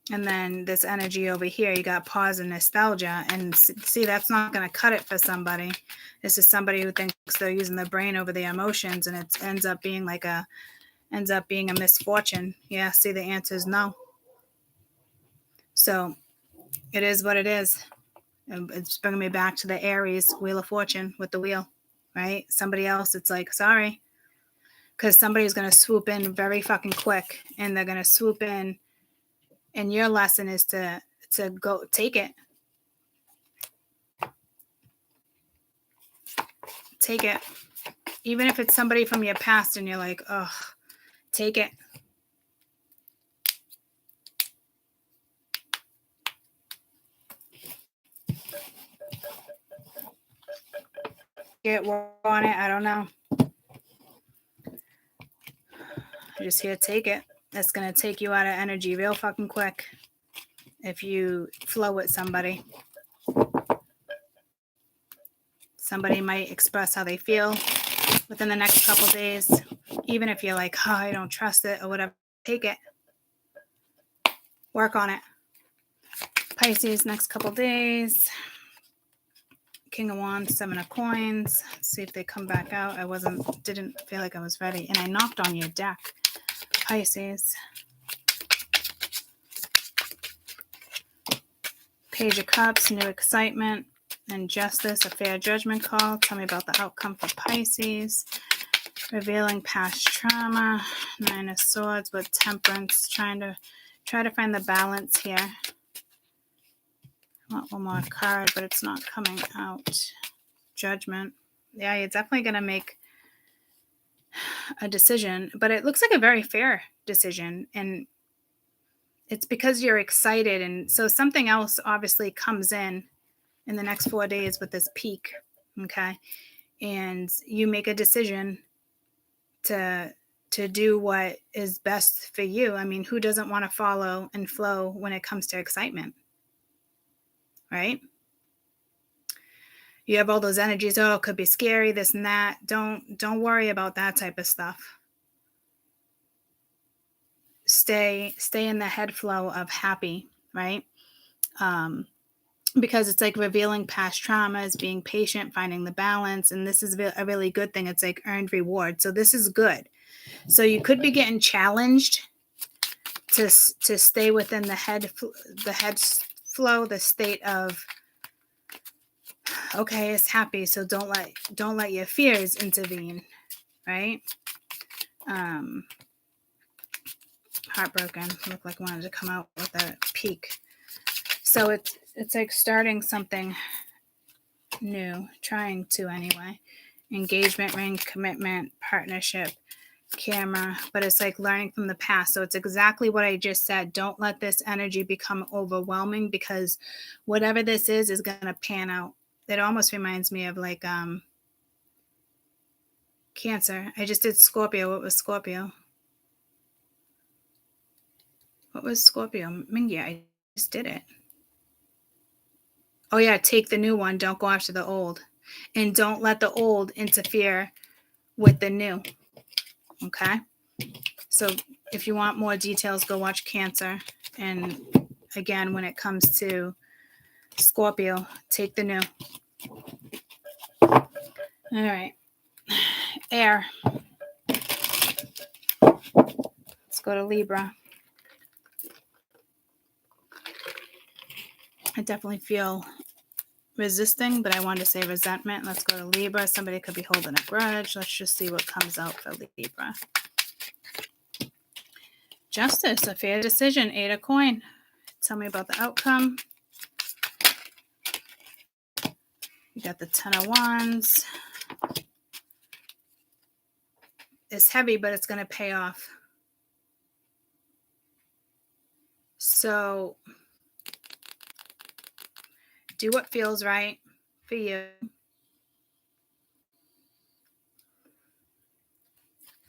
then this energy over here, you got pause and nostalgia. And see, that's not going to cut it for somebody. This is somebody who thinks they're using their brain over their emotions, and it ends up being a misfortune. Yeah, see, the answer is no. So it is what it is. And it's bringing me back to the Aries Wheel of Fortune with the wheel, right? Somebody else, it's like, sorry. Because somebody's going to swoop in very fucking quick, and they're going to swoop in. And your lesson is to go take it. Take it. Even if it's somebody from your past and you're like, ugh, take it. Get work on it. I don't know. I just here, take it. That's going to take you out of energy real fucking quick if you flow with somebody. Somebody might express how they feel within the next couple days. Even if you're like, oh, I don't trust it or whatever, take it. Work on it. Pisces, next couple days. King of Wands, Seven of Coins. Let's see if they come back out. Didn't feel like I was ready. And I knocked on your deck. Pisces. Page of Cups, new excitement and justice, a fair judgment call. Tell me about the outcome for Pisces. Revealing past trauma. Nine of Swords with temperance. Try to find the balance here. I want one more card, but it's not coming out. Judgment. Yeah, you're definitely going to make a decision, but it looks like a very fair decision, and it's because you're excited. And so something else obviously comes in the next 4 days with this peak, okay? And you make a decision to do what is best for you. I mean, who doesn't want to follow and flow when it comes to excitement, right? You have all those energies. Oh, it could be scary, this and that. Don't worry about that type of stuff. Stay in the head flow of happy, right? Because it's like revealing past traumas, being patient, finding the balance. And this is a really good thing. It's like earned reward. So this is good. So you could be getting challenged to stay within the head flow, the state of, okay, it's happy. So don't let your fears intervene, right? Heartbroken. Looked like I wanted to come out with a peak. So it's like starting something new, trying to anyway. Engagement ring, commitment, partnership, camera, but it's like learning from the past. So it's exactly what I just said. Don't let this energy become overwhelming, because whatever this is going to pan out. It almost reminds me of like Cancer. I just did Scorpio. What was Scorpio? What was Scorpio? Mingy, I just did it. Oh yeah, take the new one. Don't go after the old. And don't let the old interfere with the new. Okay? So if you want more details, go watch Cancer. And again, when it comes to Scorpio, take the new. All right. Air. Let's go to Libra. I definitely feel resisting, but I wanted to say resentment. Let's go to Libra. Somebody could be holding a grudge. Let's just see what comes out for Libra. Justice, a fair decision, 8 of coin. Tell me about the outcome. You got the 10 of wands. It's heavy, but it's going to pay off. So do what feels right for you.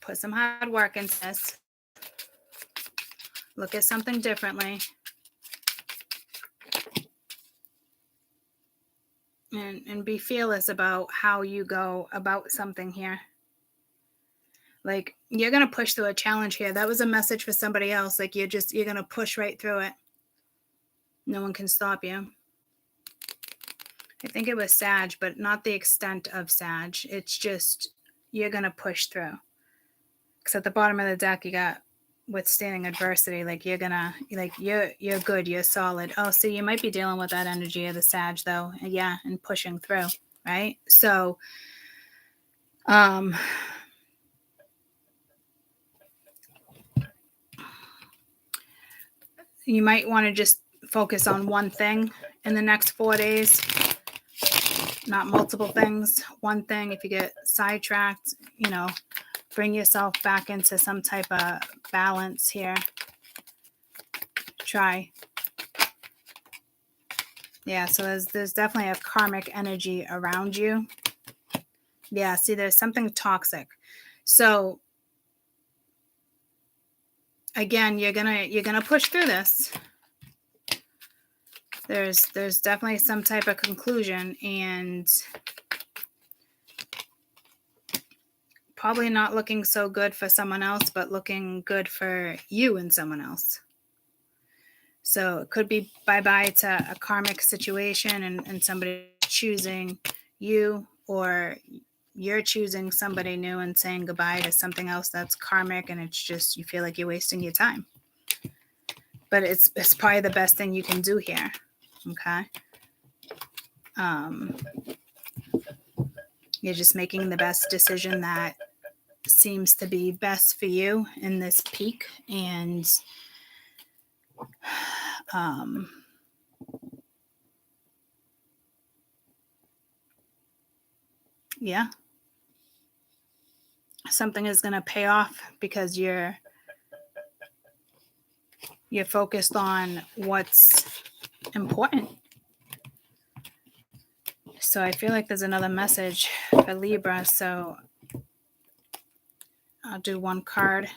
Put some hard work into this. Look at something differently. And be fearless about how you go about something here. Like, you're going to push through a challenge here. That was a message for somebody else. Like, you're going to push right through it. No one can stop you. I think it was Sag, but not the extent of Sag. It's just, you're going to push through. Because at the bottom of the deck, you got withstanding adversity. Like, you're good, you're solid. Oh, so you might be dealing with that energy of the Sag, though. Yeah, and pushing through, right? So, you might want to just focus on one thing in the next 4 days, not multiple things. One thing. If you get sidetracked, bring yourself back into some type of balance here. Try. Yeah, so there's definitely a karmic energy around you. Yeah, see, there's something toxic. So again, you're gonna push through this. There's definitely some type of conclusion, and probably not looking so good for someone else, but looking good for you and someone else. So it could be bye-bye to a karmic situation and somebody choosing you, or you're choosing somebody new and saying goodbye to something else that's karmic, and it's just, you feel like you're wasting your time. But it's probably the best thing you can do here. Okay. You're just making the best decision that seems to be best for you in this peak. And yeah, something is going to pay off because you're focused on what's important. So I feel like there's another message for Libra. So I'll do one card.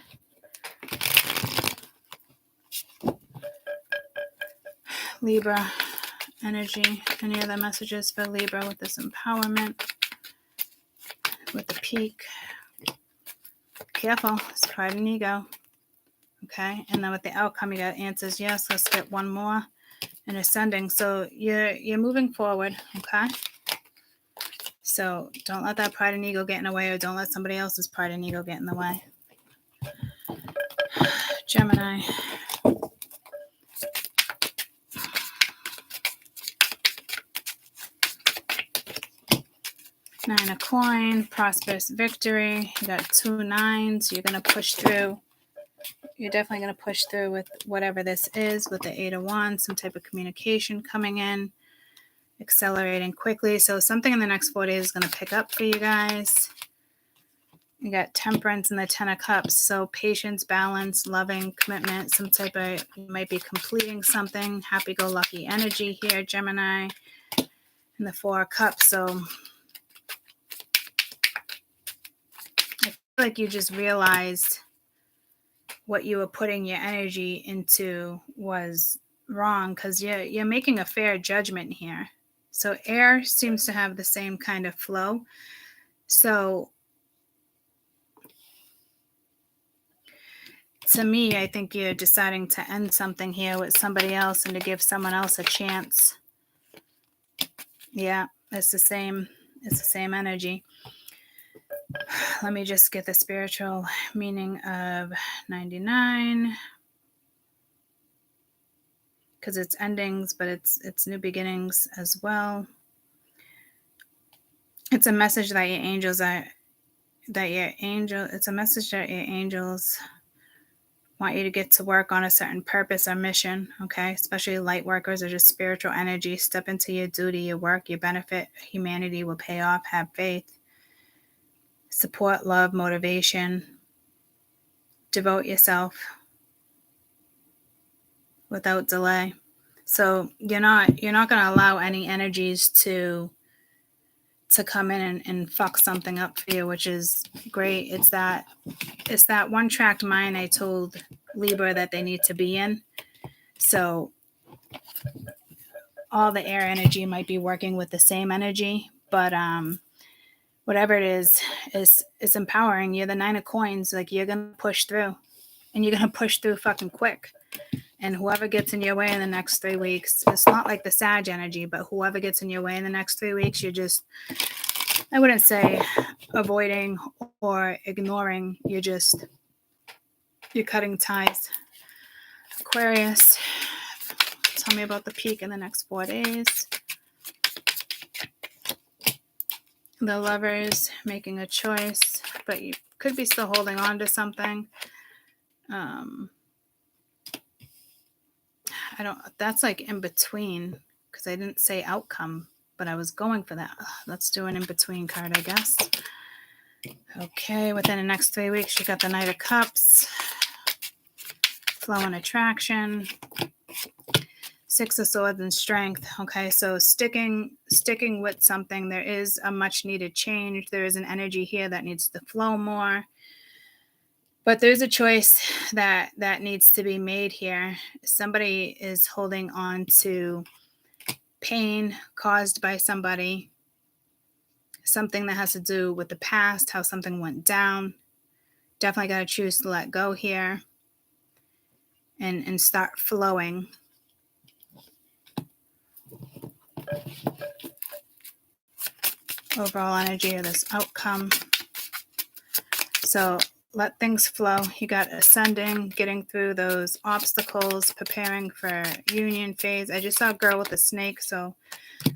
Libra energy. Any other messages for Libra with this empowerment? With the peak. Careful. It's pride and ego. Okay. And then with the outcome, you got answers yes. Let's get one more. And ascending. So you're moving forward. Okay. So don't let that pride and ego get in the way, or don't let somebody else's pride and ego get in the way. Gemini. Nine of coin, prosperous victory. You got 2 9s. You're going to push through. You're definitely going to push through with whatever this is, with the 8 of wands, some type of communication coming in, accelerating quickly. So something in the next 4 days is going to pick up for you guys. You got temperance and the 10 of cups. So patience, balance, loving, commitment, some type of, you might be completing something, happy-go-lucky energy here, Gemini. And the 4 of cups. So I feel like you just realized what you were putting your energy into was wrong, because you're making a fair judgment here. So air seems to have the same kind of flow. So to me, I think you're deciding to end something here with somebody else and to give someone else a chance. Yeah, it's the same energy. Let me just get the spiritual meaning of 99, because it's endings, but it's new beginnings as well. It's a message that your angels it's a message that your angels want you to get to work on a certain purpose or mission, okay? Especially light workers or just spiritual energy. Step into your duty, your work, your benefit. Humanity will pay off. Have faith. Support, love, motivation. Devote yourself without delay. So you're not going to allow any energies to come in and fuck something up for you, which is great. It's that one-tracked mind I told Libra that they need to be in. So all the air energy might be working with the same energy, but whatever it is, it's empowering. You're the 9 of coins. Like, you're gonna push through, and you're gonna push through fucking quick. And whoever gets in your way in the next 3 weeks, it's not like the Sag energy, but whoever gets in your way in the next 3 weeks, you're just, I wouldn't say avoiding or ignoring. You're cutting ties. Aquarius, tell me about the peak in the next 4 days. The Lovers, making a choice, but you could be still holding on to something. That's like in between, because I didn't say outcome, but I was going for that. Let's do an in-between card, I guess. Okay, within the next 3 weeks, you got the Knight of Cups, flow and attraction, 6 of Swords and strength. Okay, so sticking with something, there is a much needed change. There is an energy here that needs to flow more. But there's a choice that needs to be made here. Somebody is holding on to pain caused by somebody, something that has to do with the past, how something went down. Definitely got to choose to let go here and start flowing. Overall energy of this outcome. So let things flow. You got ascending, getting through those obstacles, preparing for union phase. I just saw a girl with a snake, so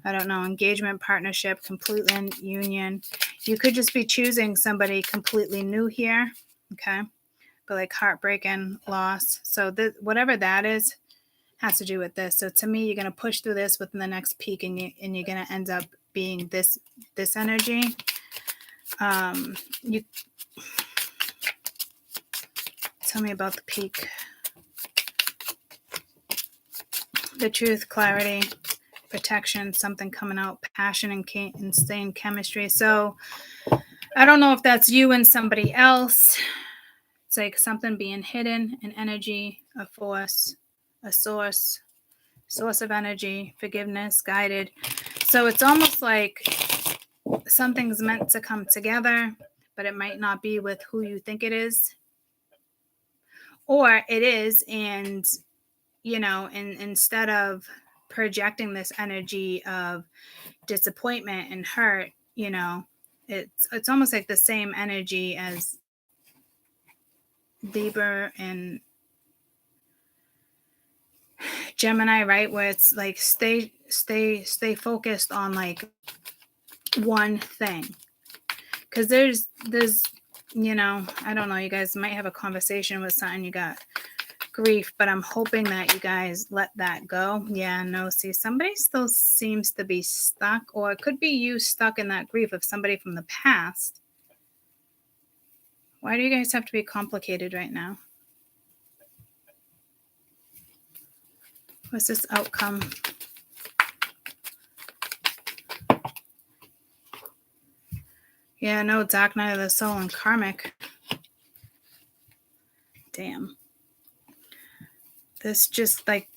I don't know. Engagement, partnership, complete union. You could just be choosing somebody completely new here, okay? But like heartbreaking, loss. So whatever that is has to do with this. So to me, you're going to push through this within the next peak, and you're going to end up being this energy. You tell me about the peak. The truth, clarity, protection, something coming out, passion and insane chemistry. So I don't know if that's you and somebody else. It's like something being hidden, an energy, a force, a source of energy, forgiveness, guided. So it's almost like something's meant to come together, but it might not be with who you think it is. Or it is, and, instead of projecting this energy of disappointment and hurt, it's almost like the same energy as Libra and Gemini, right? Where it's like stay focused on like one thing. Because there's I don't know, you guys might have a conversation with something, you got grief, but I'm hoping that you guys let that go. Yeah, no, see, somebody still seems to be stuck, or it could be you stuck in that grief of somebody from the past. Why do you guys have to be complicated right now? What's this outcome? Yeah, no, Dark Night of the Soul and Karmic. Damn. This just like,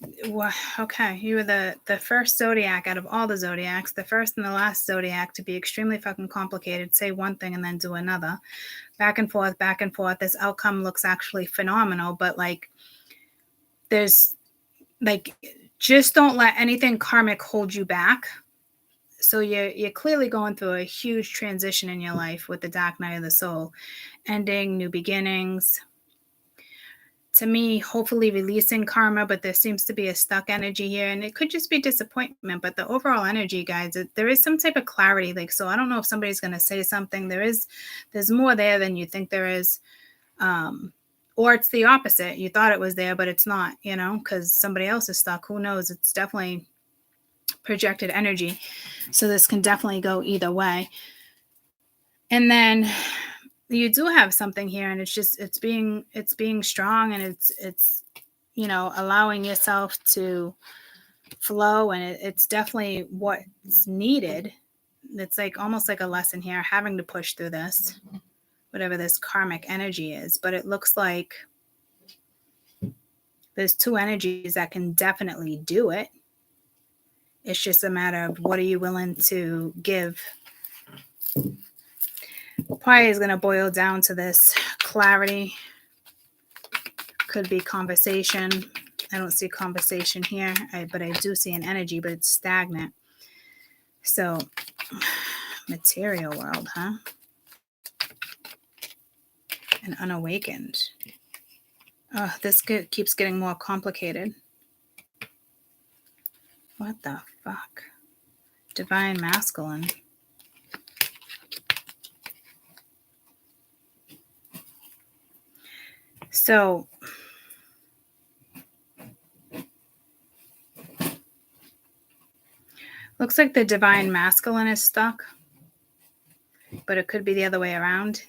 okay, you were the first zodiac out of all the zodiacs, the first and the last zodiac to be extremely fucking complicated, say one thing and then do another. Back and forth, back and forth. This outcome looks actually phenomenal, but like, there's like, just don't let anything karmic hold you back. So you're clearly going through a huge transition in your life with the Dark Night of the Soul, ending, new beginnings. To me, hopefully releasing karma, but there seems to be a stuck energy here, and it could just be disappointment. But the overall energy, guys, there is some type of clarity. Like, so I don't know if somebody's going to say something. There's more there than you think there is, or it's the opposite. You thought it was there, but it's not. Because somebody else is stuck. Who knows? It's definitely projected energy, so this can definitely go either way. And then you do have something here, and it's being strong, and it's allowing yourself to flow, and it's definitely what's needed. It's like almost like a lesson here, having to push through this, whatever this karmic energy is. But it looks like there's two energies that can definitely do it. It's just a matter of what are you willing to give. Probably is going to boil down to this clarity. Could be conversation. I don't see conversation here, but I do see an energy, but it's stagnant. So, material world, huh? And unawakened. Oh, this keeps getting more complicated. What the fuck? Divine masculine. So, looks like the divine masculine is stuck, but it could be the other way around.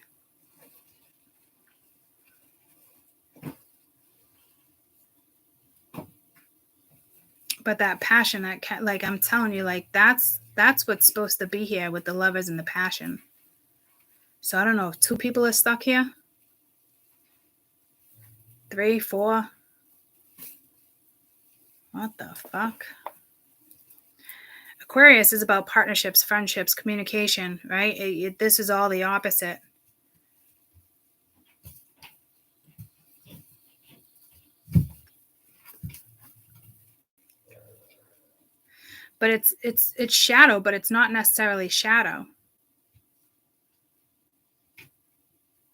But that passion, like I'm telling you, like that's what's supposed to be here with the lovers and the passion. So I don't know if two people are stuck here. 3, 4. What the fuck? Aquarius is about partnerships, friendships, communication, right? This is all the opposite. But it's shadow, but it's not necessarily shadow.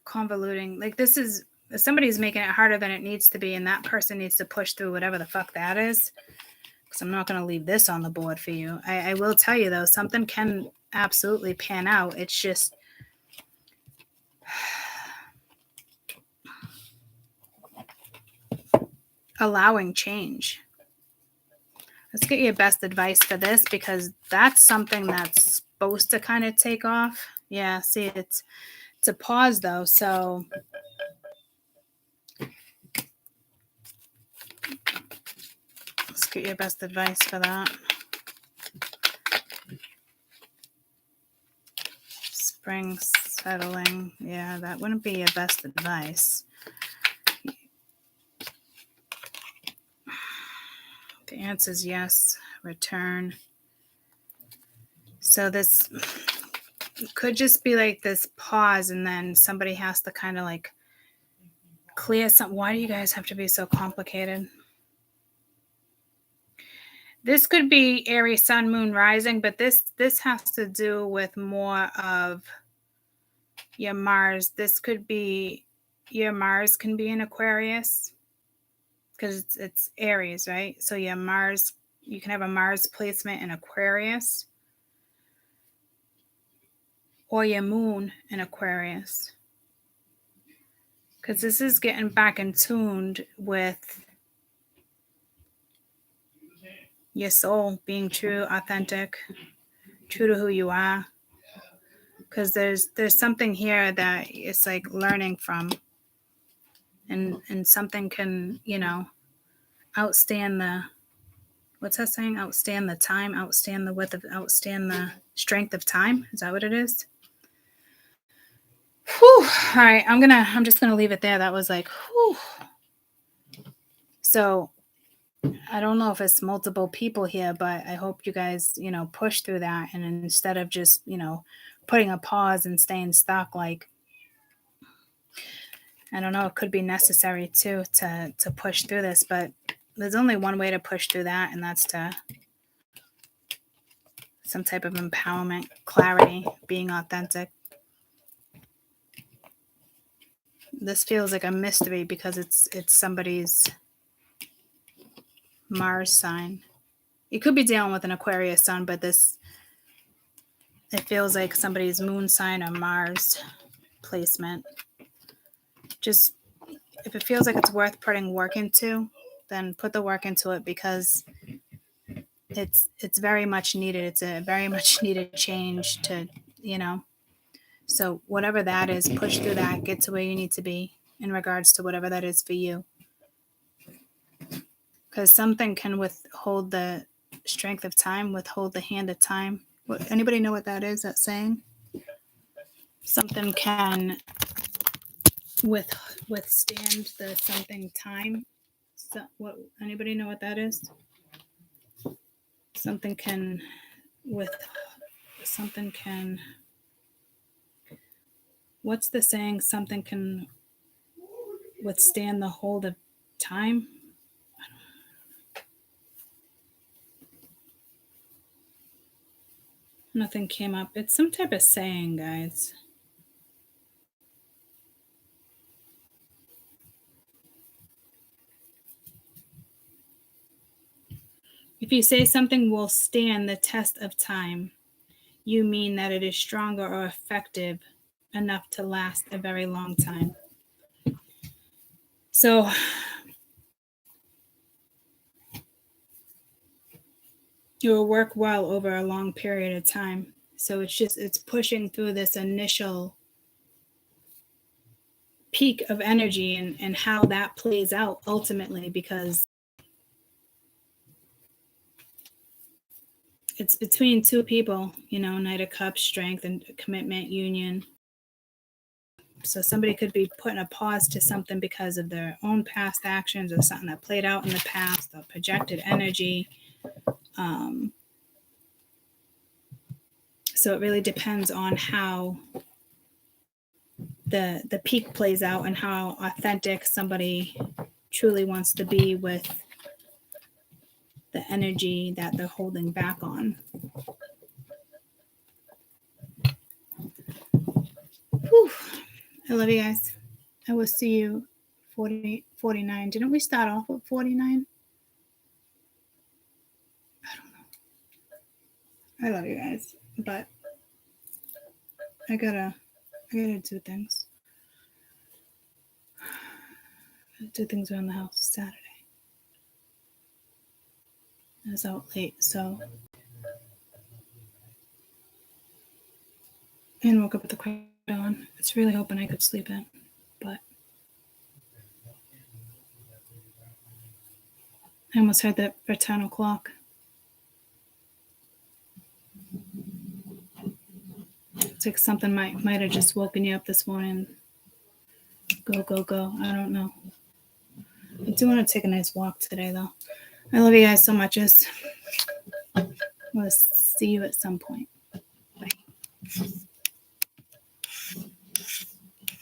Convoluting. Like this is, somebody's making it harder than it needs to be, and that person needs to push through whatever the fuck that is. Because I'm not going to leave this on the board for you. I will tell you, though, something can absolutely pan out. It's just allowing change. Let's get your best advice for this, because that's something that's supposed to kind of take off. Yeah, see, it's a pause, though, so let's get your best advice for that. Spring settling. Yeah, that wouldn't be your best advice. The answer is yes. Return. So this could just be like this pause, and then somebody has to kind of like clear something. Why do you guys have to be so complicated? This could be Aries, Sun, Moon, Rising, but this has to do with more of your Mars. This could be your Mars can be in Aquarius because it's Aries, right? So your Mars, you can have a Mars placement in Aquarius or your Moon in Aquarius. Because this is getting back in tuned with your soul, being true, authentic, true to who you are. Because there's something here that it's like learning from, and something can, you know, outstand the, what's that saying? Outstand the time, outstand the width of, outstand the strength of time. Is that what it is? Whew. All right, I'm just gonna leave it there. That was like, whew. So I don't know if it's multiple people here, but I hope you guys, you know, push through that. And instead of just, you know, putting a pause and staying stuck, like, I don't know, it could be necessary too to push through this, but there's only one way to push through that, and that's to some type of empowerment, clarity, being authentic. This feels like a mystery because it's somebody's Mars sign. You could be dealing with an Aquarius sun, but this, it feels like somebody's moon sign or Mars placement. Just, if it feels like it's worth putting work into, then put the work into it, because it's very much needed. It's a very much needed change to, you know. So whatever that is, push through that, get to where you need to be in regards to whatever that is for you. Because something can withhold the strength of time, withhold the hand of time. Anybody know what that is, that saying? Something can withstand the something time. So, what? Anybody know what that is? Something can what's the saying? Something can withstand the hold of time. Nothing came up. It's some type of saying, guys. If you say something will stand the test of time, you mean that it is stronger or effective enough to last a very long time. So it will work well over a long period of time. So it's pushing through this initial peak of energy and how that plays out ultimately, because it's between two people, you know, Knight of Cups, strength and commitment, union. So somebody could be putting a pause to something because of their own past actions or something that played out in the past, or projected energy. So it really depends on how the peak plays out and how authentic somebody truly wants to be with the energy that they're holding back on. Whew. I love you guys. I will see you 49. Didn't we start off with 49? I don't know. I love you guys, but I gotta do things. Do things around the house Saturday. I was out late, so, and woke up with the crack on. I was really hoping I could sleep in, but I almost heard that fraternal clock. It's like something might have just woken you up this morning. Go. I don't know. I do want to take a nice walk today, though. I love you guys so much. We'll see you at some point.